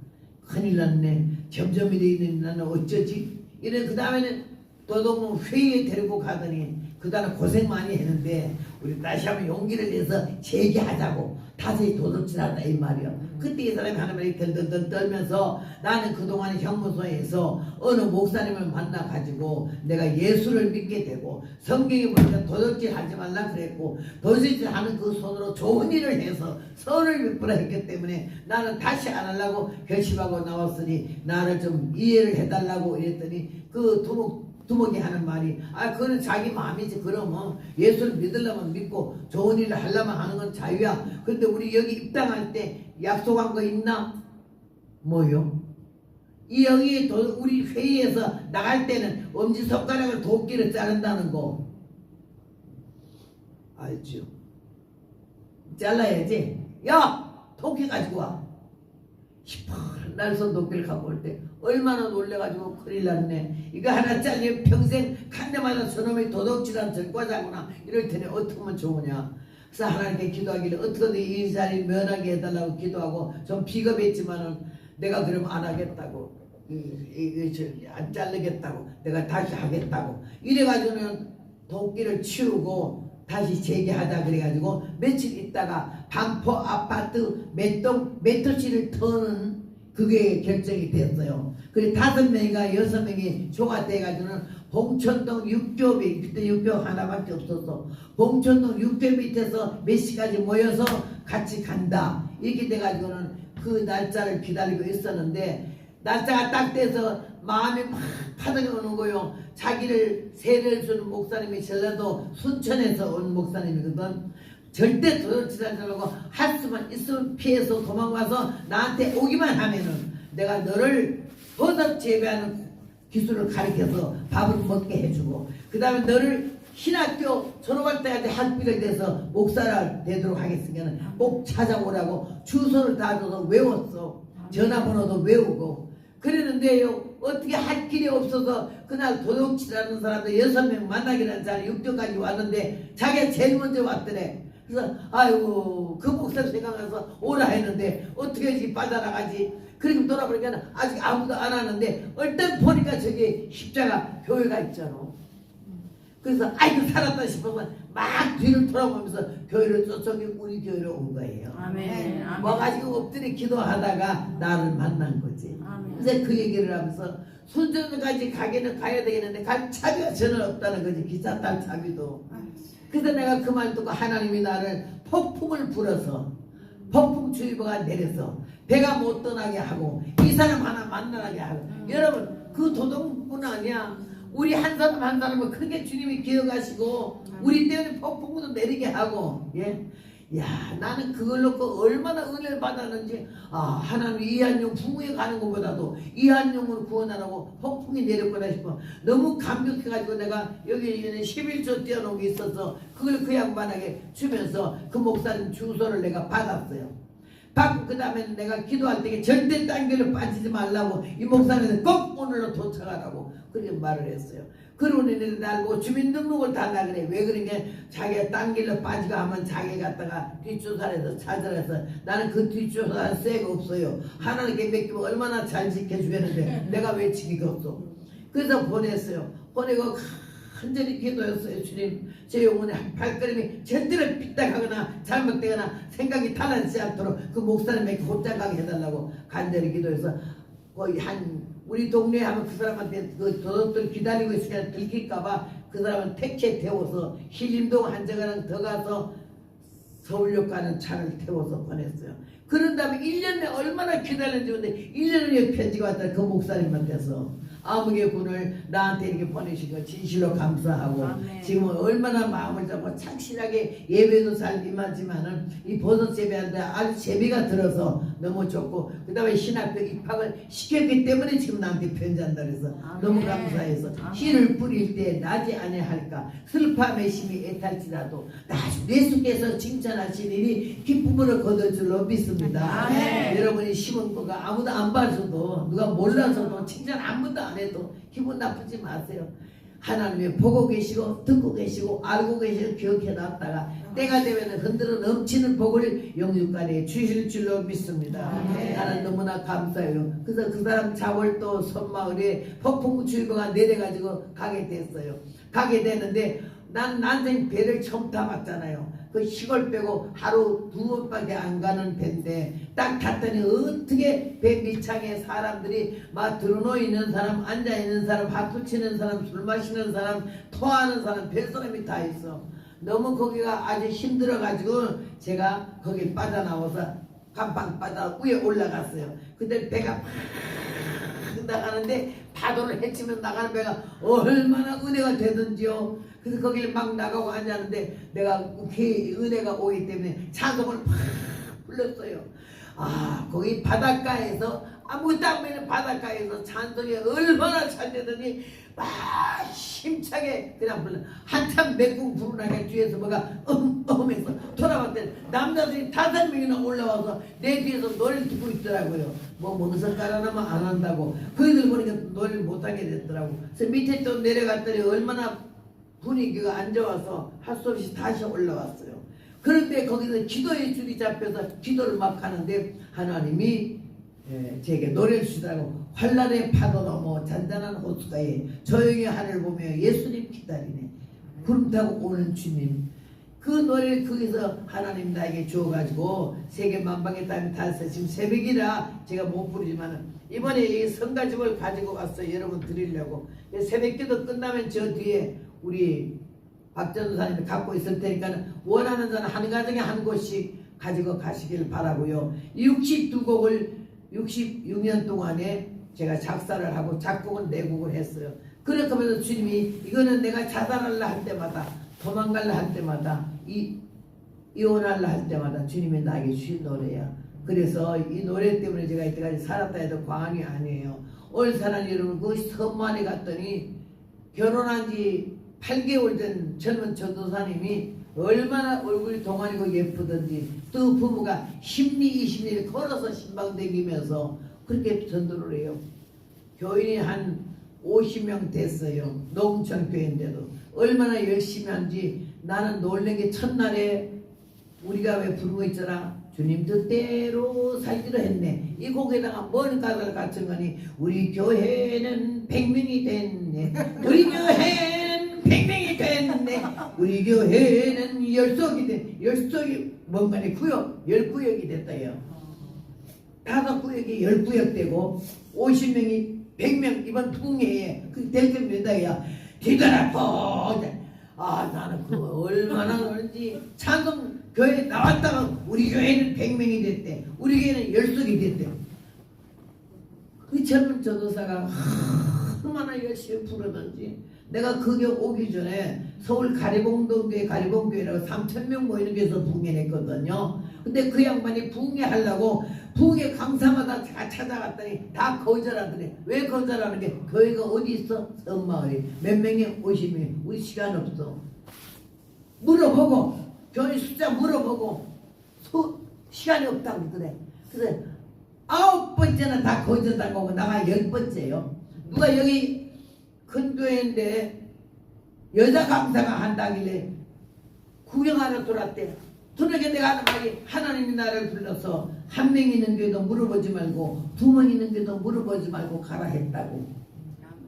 큰일 났네. 점점 이래 나는 어쩌지? 이래 그 다음에는 도둑놈 회의에 데리고 가더니 그 다음에 고생 많이 했는데 우리 다시 한번 용기를 내서 재기하자고 다시 도둑질한다 이 말이야. 그때 이 사람이 하는 말이 덜덜덜 떨면서 나는 그동안 형무소에서 어느 목사님을 만나가지고 내가 예수를 믿게 되고 성경에 보니까 도둑질 하지 말라 그랬고 도둑질 하는 그 손으로 좋은 일을 해서 선을 베풀어 했기 때문에 나는 다시 안 하려고 결심하고 나왔으니 나를 좀 이해를 해달라고 이랬더니 그 두목이 하는 말이 그거는 자기 마음이지. 그러면 예수를 믿으려면 믿고 좋은 일을 하려면 하는 건 자유야. 근데 우리 여기 입당할 때 약속한 거 있나? 뭐요? 이 여기 우리 회의에서 나갈 때는 엄지손가락을 도끼를 자른다는 거 알죠? 잘라야지. 야! 도끼 가지고 와. 시퍼런 날선 도끼를 갖고 올 때 얼마나 놀래가지고 큰일 났네. 이거 하나 잘리면 평생 간 데마다 저놈이 도둑질한 전과자구나 이럴 테니 어떻게 하면 좋으냐. 그래서 하나님께 기도하기를 어떻게든 이 자리 면하게 해달라고 기도하고 좀 비겁했지만은 내가 그러면 안 하겠다고 안 자르겠다고 내가 다시 하겠다고 이래가지고는 도끼를 치우고 다시 재개하자 그래가지고 며칠 있다가 반포 아파트 몇 호실을 터는 그게 결정이 됐어요. 그래 5명인가 6명이 조가 돼가지고는 봉천동 육교비 그때 육교 하나밖에 없었어. 봉천동 육교 밑에서 몇 시까지 모여서 같이 간다 이렇게 돼가지고는 그 날짜를 기다리고 있었는데 날짜가 딱 돼서 마음이 막 파동이 오는 거요. 자기를 세례를 주는 목사님이 전라도 순천에서 온 목사님이거든. 절대 도둑질하지 말고 할 수만 있으면 피해서 도망가서 나한테 오기만 하면은 내가 너를 버섯 재배하는 기술을 가르쳐서 밥을 먹게 해주고 그 다음에 너를 신학교 졸업할 때까지 학비를 내서 목사가 되도록 하겠으니까 꼭 찾아오라고 주소를 다 줘서 외웠어. 전화번호도 외우고 그랬는데요. 어떻게 할 길이 없어서 그날 도둑질하는 사람들 6명 만나기로 자리 6교까지 왔는데 자기가 제일 먼저 왔더래. 그래서 아이고 그 목사님 생각나서 오라 했는데 어떻게 하지 빠져나가지. 그리고 돌아보니까 아직 아무도 안 하는데 얼른 보니까 저기 십자가 교회가 있잖아. 그래서 아이고 살았다 싶으면 막 뒤를 돌아보면서 교회를 쫓아오게 우리 교회로 온 거예요. 아멘. 아멘. 와가지고 엎드려 기도하다가 나를 만난 거지. 아멘. 이제 그 얘기를 하면서 순천까지 가기는 가야 되겠는데 갈 차비가 전혀 없다는 거지. 기차 탈 차비도. 그래서 내가 그 말 듣고 하나님이 나를 폭풍을 불어서 폭풍주의보가 내려서 배가 못 떠나게 하고 이 사람 하나 만나게 하고 여러분 그 도덕뿐 아니야. 우리 한 사람 한 사람은 그렇게 주님이 기억하시고 우리 때문에 폭풍도 내리게 하고 예? 야 나는 그걸 놓고 얼마나 은혜를 받았는지 하나님 이한용 부부에 가는 것보다도 이한용을 구원하라고 폭풍이 내렸구나 싶어 너무 감격해가지고 내가 여기 11조 띄워놓은 게 있어서 그걸 그 양반에게 주면서 그 목사님 주소를 내가 받았어요. 받고 그 다음에 내가 기도할 때 절대 딴 길로 빠지지 말라고 이 목사님한테 꼭 오늘로 도착하라고 그렇게 말을 했어요. 그러고 날 보고 주민등록을 달라 그래. 왜 그러냐 자기가 딴 길로 빠지고 하면 자기 갔다가 뒷조사에서 찾으라 해서 나는 그 뒷조사 쎄가 없어요. 하나님께 맡기면 얼마나 잘 지켜주겠는데 내가 왜 지키가 없어. 그래서 보냈어요. 보내고 간절히 기도했어요. 주님 제 영혼의 발걸음이 절대로 삐딱하거나 잘못되거나 생각이 달라지지 않도록 그 목사님에게 곧장가게 해달라고 간절히 기도해서 거의 우리 동네에 하면 그 사람한테 그 도둑들 기다리고 있으니까 들킬까봐 그 사람은 택시에 태워서 신림동 한 정거장 더 가서 서울역 가는 차를 태워서 보냈어요. 그런 다음에 1년에 얼마나 기다렸는지 근데 1년 후에 편지가 왔다. 그 목사님한테서 아무개 군을 나한테 이렇게 보내신 거 진실로 감사하고 아멘. 지금은 얼마나 마음을 잡고 착실하게 예배도 잘 임하지만은 이 버섯 예배하는데 아주 재미가 들어서 너무 좋고 그 다음에 신학교 입학을 시켰기 때문에 지금 나한테 편지한다 그래서 아멘. 너무 감사해서 아멘. 씨를 뿌릴 때 나지 아니할까 슬퍼함의 심이 애탈지라도 나주 예수께서 칭찬하시니 기쁨으로 거둘 줄로 믿습니다. 아멘. 여러분이 심은 거가 아무도 안 봐서도 누가 몰라서도 칭찬 아무도 안 해도 기분 나쁘지 마세요. 하나님이 보고 계시고 듣고 계시고 알고 계시고 기억해 놨다가 때가 되면 흔들어 넘치는 복을 영육간에 주실 줄로 믿습니다. 나는 너무나 감사해요. 그래서 그 사람 자월도 섬마을에 폭풍주의보가 내려가지고 가게 됐어요. 가게 되는데 난 난생 배를 처음 타봤잖아요. 그 시골 빼고 하루 2번밖에 안 가는 배인데 딱 탔더니 어떻게 배 밑창에 사람들이 막 들어놓여 있는 사람, 앉아 있는 사람, 박수 치는 사람, 술 마시는 사람, 토하는 사람, 별 사람이 다 있어. 너무 거기가 아주 힘들어가지고 제가 거기 빠져나와서 간판 바다 위에 올라갔어요. 근데 배가 팍 나가는데 파도를 헤치면 나가는 배가 얼마나 은혜가 되든지요. 그래서 거기를 막 나가고 앉았는데 내가 은혜가 오기 때문에 찬송을 팍 불렀어요. 거기 바닷가에서 아무것도 안 보이는 바닷가에서 찬송이 얼마나 잘 되더니 막 힘차게 그냥 불러. 한참 맥궁 부르나게 뒤에서 뭐가 해서 돌아봤더니 남자들이 5명이나 올라와서 내 뒤에서 노래를 듣고 있더라고요. 뭐 멍석 깔아놓으면 안 한다고. 그이들 보니까 노래를 못하게 됐더라고. 그래서 밑에 또 내려갔더니 얼마나 분위기가 안 좋아서 할 수 없이 다시 올라왔어요. 그런데 거기서 기도의 줄이 잡혀서 기도를 막 하는데 하나님이 제게 노래를 주시더라고. 환란의 파도 넘어 잔잔한 호수가에 조용히 하늘 보며 예수님 기다리네. 구름 타고 오는 주님. 그 노래를 거기서 하나님 나에게 주어가지고 세계 만방의 땅에 달서 지금 새벽이라 제가 못 부르지만 이번에 이 성가집을 가지고 왔어요. 여러분 드리려고. 새벽기도 끝나면 저 뒤에 우리 박전사님이 갖고 있을 테니까 원하는 자는 한 가정에 한 곳씩 가지고 가시길 바라고요. 62곡을 66년 동안에 제가 작사를 하고 작곡은 4곡을 했어요. 그렇게 하면서 주님이 이거는 내가 자살하려 할 때마다 도망가려 할 때마다 이혼하려 할 때마다 주님이 나에게 주신 노래야. 그래서 이 노래 때문에 제가 이때까지 살았다 해도 과언이 아니에요. 올 사람 여러분 그 섬만에 갔더니 결혼한 지 8개월 된 젊은 전도사님이 얼마나 얼굴이 동안이고 예쁘던지 또 부부가 10리 20리를 걸어서 신방 다니면서 그렇게 전도를 해요. 교인이 한 50명 됐어요. 농촌 교회인데도 얼마나 열심히 한지 나는 놀란 게 첫날에 우리가 왜 부른 거 있잖아. 주님 뜻대로 살기로 했네. 이 곡에다가 뭔 가사를 갖춘 거니 우리 교회는 100명이 됐네. 우리 교회는 100명이 됐는데 우리 교회는 열석이 뭔가네 구역 10구역이 됐다요. 5구역이 10구역 되고 50명이 100명 이번 부흥회에 그 대점 메다야 뒤돌아보. 나는 그거 얼마나 그런지 찬송 교회 나왔다가 우리 교회는 100명이 됐대. 우리 교회는 열석이 됐대. 그 젊은 전도사가 얼마나 열심히 부르던지. 내가 그 교 오기 전에 서울 가리봉동교회 가리봉교회라고 3,000명 모이는 데서 부흥회했거든요. 근데 그 양반이 부흥회 하려고 부흥회 강사마다 다 찾아갔더니 다 거절하더니 왜 거절하는 게 교회가 어디 있어? 섬마을에 몇 명이 50명. 우리 시간 없어. 물어보고 교회 숫자 물어보고 시간이 없다고 그러더래. 그래서 9번째는 다 거절당하고 나가 10번째요. 누가 여기 큰 교회인데 여자 강사가 한다길래 구경하러 돌았대. 저녁에 내가 하는 말이 하나님이 나를 불러서 한 명 있는 교회도 물어보지 말고 2명 있는 교회도 물어보지 말고 가라 했다고.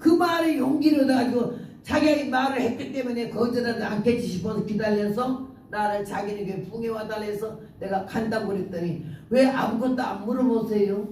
그 말에 용기를 얻어가지고 자기가 말을 했기 때문에 거절하지 않겠지 싶어서 기다려서 나를 자기네 교회 부흥회 와달라 해서 내가 간다고 그랬더니 왜 아무것도 안 물어보세요?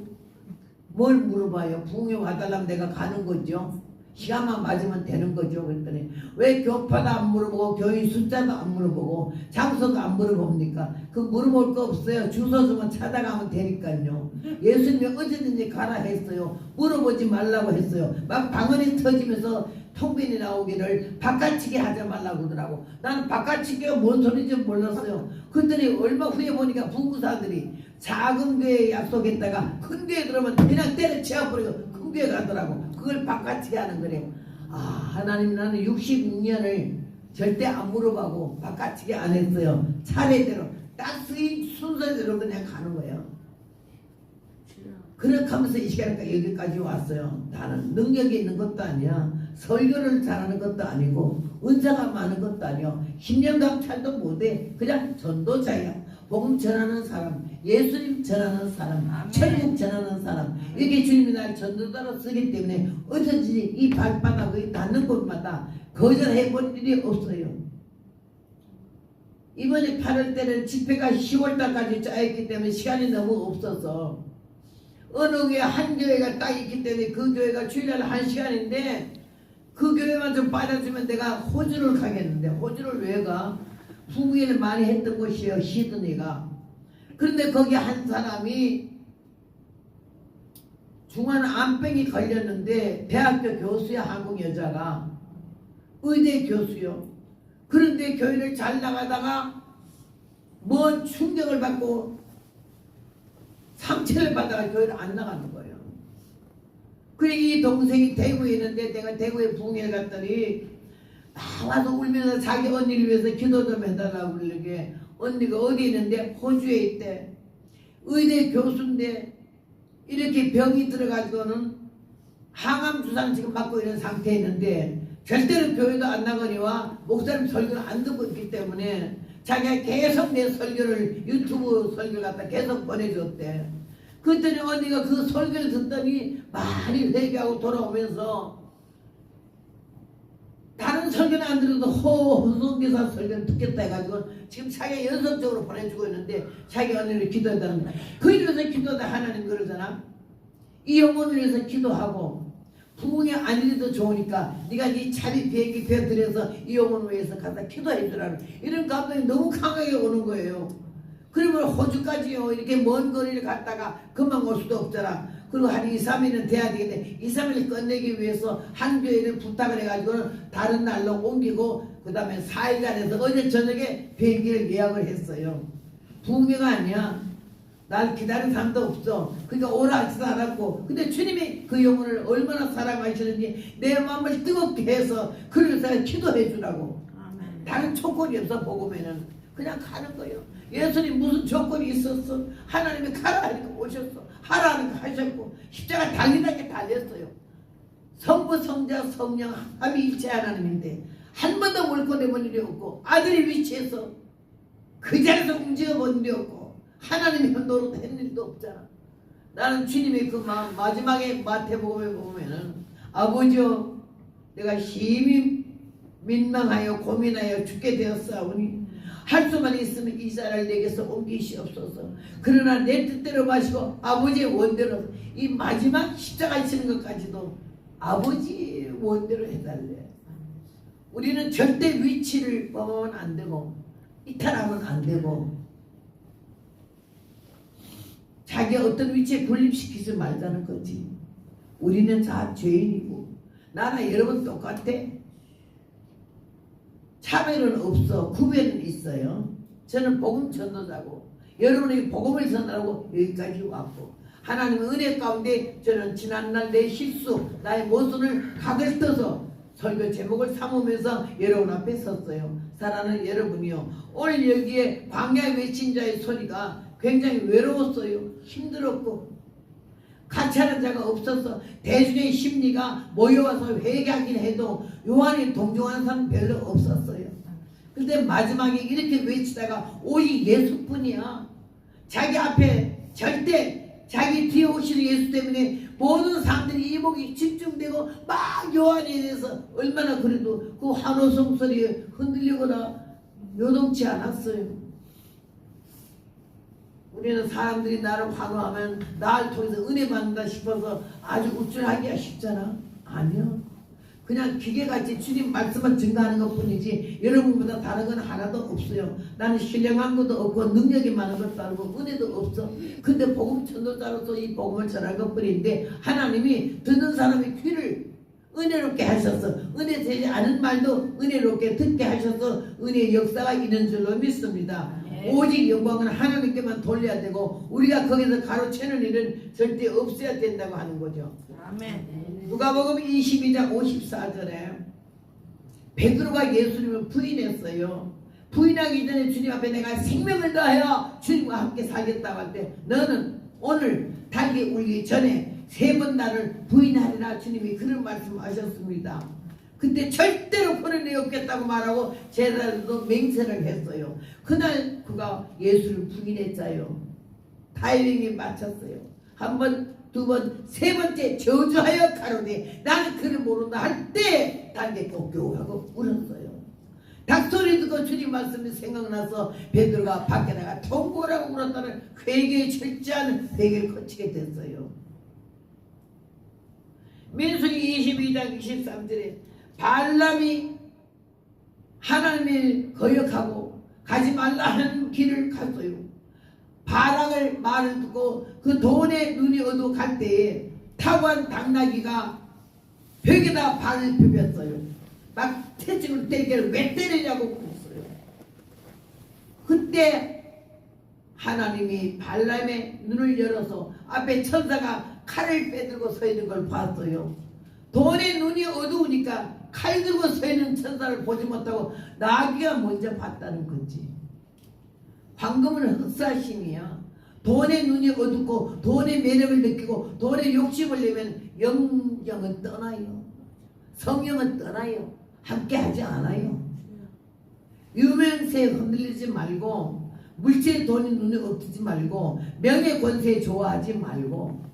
뭘 물어봐요? 부흥회 와달라면 내가 가는 거죠. 시간만 맞으면 되는 거죠. 그랬더니 왜 교파도 안 물어보고 교인 숫자도 안 물어보고 장소도 안 물어봅니까? 그 물어볼 거 없어요. 주소서만 찾아가면 되니까요. 예수님이 어디든지 가라 했어요. 물어보지 말라고 했어요. 막 방언이 터지면서 통변이 나오기를 바깥치기 하지 말라고 그러더라고. 나는 바깥치기가 뭔 소리인지 몰랐어요. 그랬더니 얼마 후에 보니까 부부사들이 작은 교회에 약속했다가 큰 교회 들어오면 그냥 때려치워버리고 큰 교회 가더라고. 그걸 바깥치기 하는 거래요. 하나님 나는 66년을 절대 안 물어보고 바깥치기 안 했어요. 차례대로 딱 순서대로 그냥 가는 거예요. 그렇게 하면서 이 시간까지 여기까지 왔어요. 나는 능력이 있는 것도 아니야. 설교를 잘하는 것도 아니고 은사가 많은 것도 아니야. 10년 감찰도 못해. 그냥 전도자야. 복음 전하는 사람, 예수님 전하는 사람, 아멘. 천국 전하는 사람. 이렇게 주님이 날 전도자로 쓰기 때문에 어쩐지 이 발바닥에 닿는 곳마다 거절해 본 일이 없어요. 이번에 8월 때는 집회가 10월 달까지 짜였기 때문에 시간이 너무 없어서 어느 교회 한 교회가 딱 있기 때문에 그 교회가 주일날 1시간인데 그 교회만 좀 빠져주면 내가 호주를 가겠는데 호주를 왜 가? 부흥회를 많이 했던 곳이에요. 시드니가. 그런데 거기 한 사람이 중한 암병이 걸렸는데 대학교 교수야. 한국 여자가 의대 교수요. 그런데 교회를 잘 나가다가 뭔 충격을 받고 상처를 받아가 교회를 안 나가는 거예요. 그래 이 동생이 대구에 있는데 내가 대구에 부흥회를 갔더니 나와서 울면서 자기 언니를 위해서 기도 좀 해달라고 그러게. 언니가 어디 있는데 호주에 있대. 의대 교수인데 이렇게 병이 들어가지고는 항암 주사를 지금 맞고 있는 상태에 있는데 절대로 교회도 안 나가니와 목사님 설교를 안 듣고 있기 때문에 자기가 계속 내 설교를 유튜브 설교를 갖다 계속 보내줬대. 그랬더니 언니가 그 설교를 듣더니 많이 회개하고 돌아오면서 다른 설교는 안 들어도 호성교사 설교는 듣겠다 해가지고 지금 자기가 연속적으로 보내주고 있는데 자기 언니를 기도해달라는 거야. 그 일을 위해서 기도하다 하나님 그러잖아. 이 영혼을 위해서 기도하고 부흥이 아니래도 좋으니까 네가 네 차비 비행기 표 들여서 이 영혼을 위해서 가서 기도해 주라는 이런 감동이 너무 강하게 오는 거예요. 그러면 호주까지요 이렇게 먼 거리를 갔다가 금방 올 수도 없잖아. 그리고 한 2, 3일은 돼야 되겠네. 2, 3일 끝내기 위해서 한 교회를 부탁을 해가지고 다른 날로 옮기고 그 다음에 4일간에서 어제 저녁에 비행기를 예약을 했어요. 부흥회가 아니야. 날 기다리는 사람도 없어. 그러니까 오라 하지도 않았고 근데 주님이 그 영혼을 얼마나 사랑하시는지 내 마음을 뜨겁게 해서 그래서 기도해 주라고. 아멘. 다른 조건이 없어. 복음에는 그냥 가는 거예요. 예수님 무슨 조건이 있었어? 하나님이 가라 하니까 오셨어. 하라 하니까 하셨고 십자가 달리다게 달렸어요. 성부 성자 성령 삼위일체 하나님인데 한 번도 몰고 내본 일이 없고 아들의 위치에서 그 자리에서 움직여 본 일이 없고 하나님의 노릇 했는 일도 없잖아. 나는 주님의 그 마음 마지막에 마태복음에 보면은 아버지여 내가 힘이 민망하여 고민하여 죽게 되었사오니 할 수만 있으면 이 자를 내게서 옮기시옵소서. 그러나 내 뜻대로 마시고 아버지의 원대로 이 마지막 십자가에 치는 것까지도 아버지의 원대로 해달래. 우리는 절대 위치를 범하면 안 되고 이탈하면 안 되고 자기 어떤 위치에 군림시키지 말자는 거지. 우리는 다 죄인이고 나나 여러분 똑같아. 차별은 없어. 구별은 있어요. 저는 복음 전도자고 여러분이 복음을 전하라고 여기까지 왔고 하나님의 은혜 가운데 저는 지난날 내 실수 나의 모순을 각을 떠서 설교 제목을 삼으면서 여러분 앞에 섰어요. 사랑하는 여러분이요, 오늘 여기에 광야의 외친 자의 소리가 굉장히 외로웠어요. 힘들었고 같이 하는 자가 없어서 대중의 심리가 모여와서 회개하긴 해도 요한이 동정하는 사람 별로 없었어요. 근데 마지막에 이렇게 외치다가 오직 예수뿐이야. 자기 앞에 절대 자기 뒤에 오시는 예수 때문에 모든 사람들이 이목이 집중되고 막 요한에 대해서 얼마나 그래도 그 환호성 소리에 흔들리거나 요동치 않았어요. 우리는 사람들이 나를 환호하면 나를 통해서 은혜 받는다 싶어서 아주 우쭐하기가 쉽잖아. 아니요. 그냥 기계같이 주님 말씀만 증가하는 것뿐이지 여러분보다 다른 건 하나도 없어요. 나는 신령한 것도 없고 능력이 많은 것도 아니고 은혜도 없어. 근데 복음 전도자로서 이 복음을 전할 것뿐인데 하나님이 듣는 사람의 귀를 은혜롭게 하셔서 은혜 되지 않은 말도 은혜롭게 듣게 하셔서 은혜의 역사가 있는 줄로 믿습니다. 오직 영광은 하나님께만 돌려야 되고 우리가 거기서 가로채는 일은 절대 없어야 된다고 하는 거죠. 아멘. 누가복음 22장 54절에 베드로가 예수님을 부인했어요. 부인하기 전에 주님 앞에 내가 생명을 다하여 주님과 함께 살겠다고 할 때 너는 오늘 달기 울기 전에 3번 나를 부인하리라 주님이 그런 말씀하셨습니다. 근데 절대로 그런 일 없겠다고 말하고 제자들도 맹세를 했어요. 그날 그가 예수를 부인했자요. 타이밍이 맞췄어요. 한 번, 두 번, 세 번째 저주하여 가로되 나는 그를 모른다 할 때 달게 꼭 울었어요. 닭소리 듣고 주님 말씀이 생각나서 베드로가 밖에 나가 통곡하고 울었다는 회개의 철저한 회개를 거치게 됐어요. 민수기 22장 23절에 발람이 하나님을 거역하고 가지 말라 하는 길을 갔어요. 바락을 말을 듣고 그 돈에 눈이 어두워 갈 때에 타고한 당나귀가 벽에다 발을 비볐어요. 막 채찍으로 때리기를 왜 때리냐고 그랬어요. 그때 하나님이 발람의 눈을 열어서 앞에 천사가 칼을 빼들고 서 있는 걸 봤어요. 돈의 눈이 어두우니까 칼 들고 서 있는 천사를 보지 못하고 나귀가 먼저 봤다는 거지. 황금은 흑사심이야. 돈의 눈이 어둡고 돈의 매력을 느끼고 돈의 욕심을 내면 영영은 떠나요. 성령은 떠나요. 함께 하지 않아요. 유명세에 흔들리지 말고 물질의 돈이 눈에 없지 말고 명예 권세에 좋아하지 말고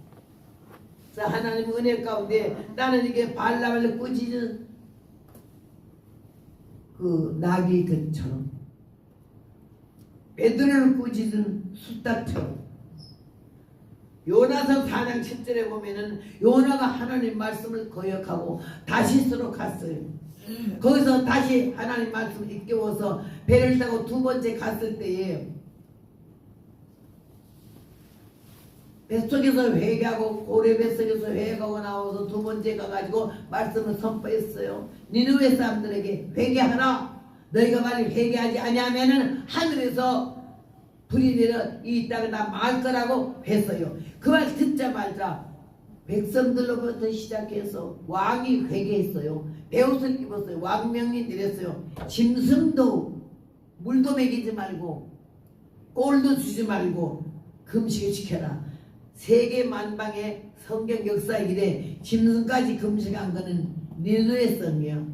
자 하나님 은혜 가운데 나는 이게 발람을 꾸짖은 그 나귀 것처럼 베드로를 꾸짖은 숫다처럼 요나서 4장 10절에 보면은 요나가 하나님 말씀을 거역하고 다시스로 갔어요. 거기서 다시 하나님 말씀을 일깨워서 배를 타고 두 번째 갔을 때에 뱃속에서 회개하고 고래 뱃속에서 회개하고 나와서 두 번째 가가지고 말씀을 선포했어요. 니느웨 사람들에게 회개하라. 너희가 만약 회개하지 아니하면은 하늘에서 불이 내려 이 땅을 다 망할 거라고 했어요. 그 말 듣자마자 백성들로부터 시작해서 왕이 회개했어요. 베옷을 입었어요. 왕명이 내렸어요. 짐승도 물도 먹이지 말고 꼴도 주지 말고 금식을 지켜라. 세계 만방의 성경 역사 이래 짐승까지 금식한 거는 니느웨 성이야.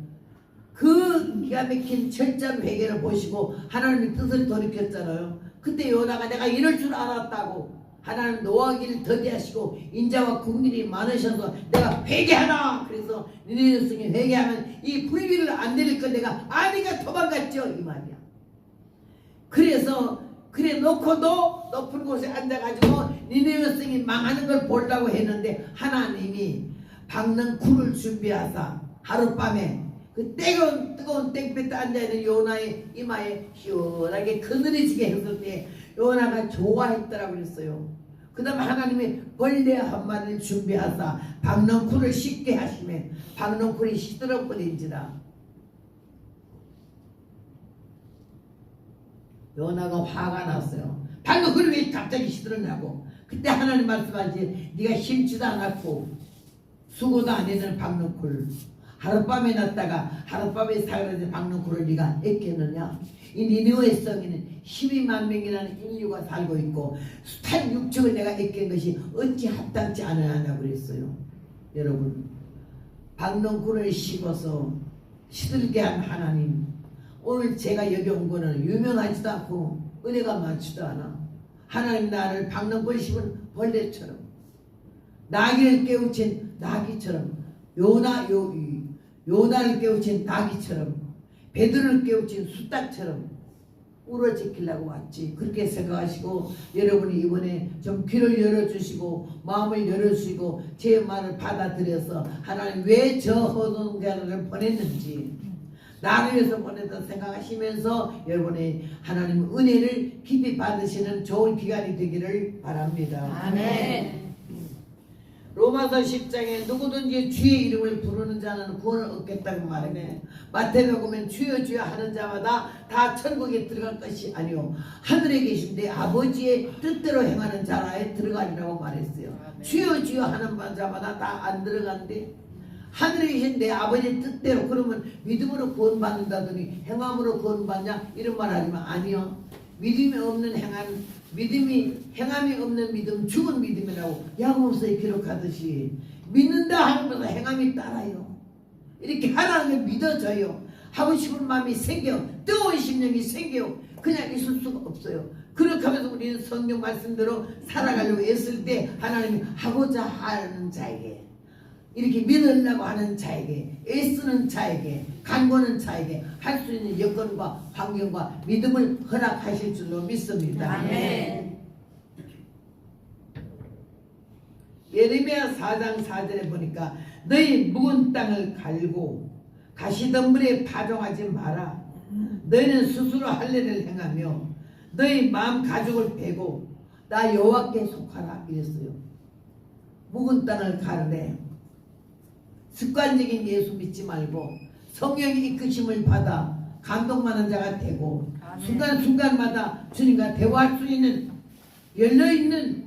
그 기가 막힌 철저한 회개를 보시고 하나님의 뜻을 돌이켰잖아요. 그때 요나가 내가 이럴 줄 알았다고 하나님 노하기를 더디하시고 인자와 국민이 많으셔서 내가 회개하라. 그래서 니네 녀석이 회개하면 이 불길을 안 내릴 건 내가 아니까 도망갔죠 이 말이야. 그래서 그래 놓고도 높은 곳에 앉아가지고 니네 녀석이 망하는 걸 보려고 했는데 하나님이 박는 굴을 준비하사 하룻밤에 그 뜨거운 땡볕에 앉아있는 요나의 이마에 시원하게 그늘이지게 했을 때 요나가 좋아했더라고 그랬어요. 그 다음에 하나님이 벌레 한 마리를 준비하사 박는 굴을 씻게 하시매 박는 굴이 시들어 버린지라. 요나가 화가 났어요. 박는 굴이 왜 갑자기 시들었냐고. 그때 하나님 말씀하지 네가 힘지도 않았고 수고도 안 했는 박는 굴 하룻밤에 났다가 하룻밤에 사그라진 박는 굴을 네가 애꼈느냐. 이 니느웨 성에는 12만 명이라는 인류가 살고 있고 숱한 육축을 내가 애깬 것이 어찌 합당치 않으냐고 그랬어요. 여러분 박는 굴을 씹어서 시들게 한 하나님, 오늘 제가 여기 온 거는 유명하지도 않고 은혜가 많지도 않아. 하나님 나를 박는 굴 씹은 벌레처럼 나귀를 깨우친 나귀처럼 요나를 깨우친 나귀처럼 베드로를 깨우친 수탉처럼 울어지키려고 왔지. 그렇게 생각하시고 여러분이 이번에 좀 귀를 열어주시고 마음을 열어주시고 제 말을 받아들여서 하나님 왜 저 허동자를 보냈는지 나를 위해서 보냈다 생각하시면서 여러분의 하나님 은혜를 깊이 받으시는 좋은 기간이 되기를 바랍니다. 아멘. 로마서 10장에 누구든지 주의 이름을 부르는 자는 구원을 얻겠다고 말했네. 마태복음엔 주여 주여 하는 자마다 다 천국에 들어갈 것이 아니오 하늘에 계신 내 아버지의 뜻대로 행하는 자라에 들어가리라고 말했어요. 주여 주여 하는 자마다 다 안 들어간대. 하늘에 계신 내 아버지의 뜻대로. 그러면 믿음으로 구원받는다더니 행함으로 구원받냐 이런 말 하지만 아니요. 믿음이 없는 행함이 없는 믿음 죽은 믿음이라고 야고보서에 기록하듯이 믿는다 하면서 행함이 따라요. 이렇게 하나님을 믿어져요. 하고 싶은 마음이 생겨 뜨거운 심령이 생겨 그냥 있을 수가 없어요. 그렇게 하면서 우리는 성경 말씀대로 살아가려고 애쓸 때 하나님이 하고자 하는 자에게 이렇게 믿으려고 하는 자에게 애쓰는 자에게 간구하는 자에게 할 수 있는 여건과 환경과 믿음을 허락하실 줄로 믿습니다. 아멘. 예레미야 4장 4절에 보니까 너희 묵은 땅을 갈고 가시덤불에 파종하지 마라. 너희는 스스로 할례를 행하며 너희 마음 가죽을 베고 나 여호와께 속하라 이랬어요. 묵은 땅을 가르래. 습관적인 예수 믿지 말고 성령의 이끄심을 받아 감동받는 자가 되고 순간순간마다 주님과 대화할 수 있는 열려있는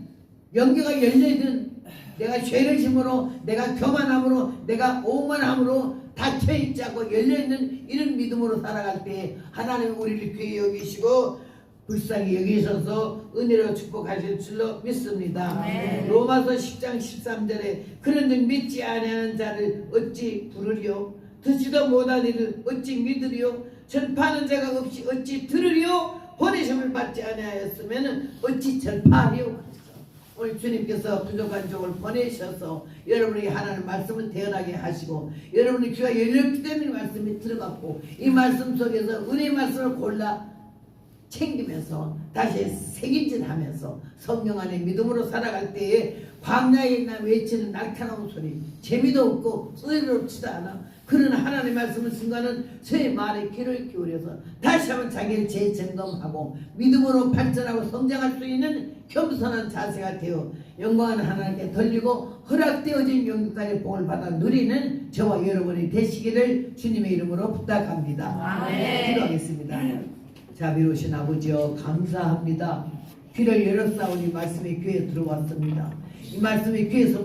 연계가 열려있는 내가 죄를 심으로 내가 교만함으로 내가 오만함으로 닫혀있지 않고 열려있는 이런 믿음으로 살아갈 때 하나님 우리를 귀히 여기시고 불쌍히 여기셔서 은혜로 축복하실 줄로 믿습니다. 아멘. 로마서 10장 13절에 그런즉 믿지 아니하는 자를 어찌 부르리요 듣지도 못한 이를 어찌 믿으리요 전파하는 자가 없이 어찌 들으리요 보내심을 받지 아니하였으면 어찌 전파하리요. 오늘 주님께서 부족한 종을 보내셔서 여러분에게 하나님 말씀을 태어나게 하시고 여러분의 귀가 열렸기 때문에 말씀이 들어갔고 이 말씀 속에서 은혜의 말씀을 골라 챙기면서 다시 새김질하면서 성령 안에 믿음으로 살아갈 때에 광야에 있나 외치는 날카로운 소리 재미도 없고 의롭지도 않아. 그러나 하나님의 말씀을 순간은 저의 말에 귀를 기울여서 다시 한번 자기를 재점검하고 믿음으로 발전하고 성장할 수 있는 겸손한 자세가 되어 영광을 하나님께 돌리고 허락되어진 영육간의 복을 받아 누리는 저와 여러분이 되시기를 주님의 이름으로 부탁합니다. 아멘. 기도하겠습니다. 자비로우신 아버지여 감사합니다. 귀를 열었사오니 말씀이 귀에 들어왔습니다. 이 말씀이 귀에서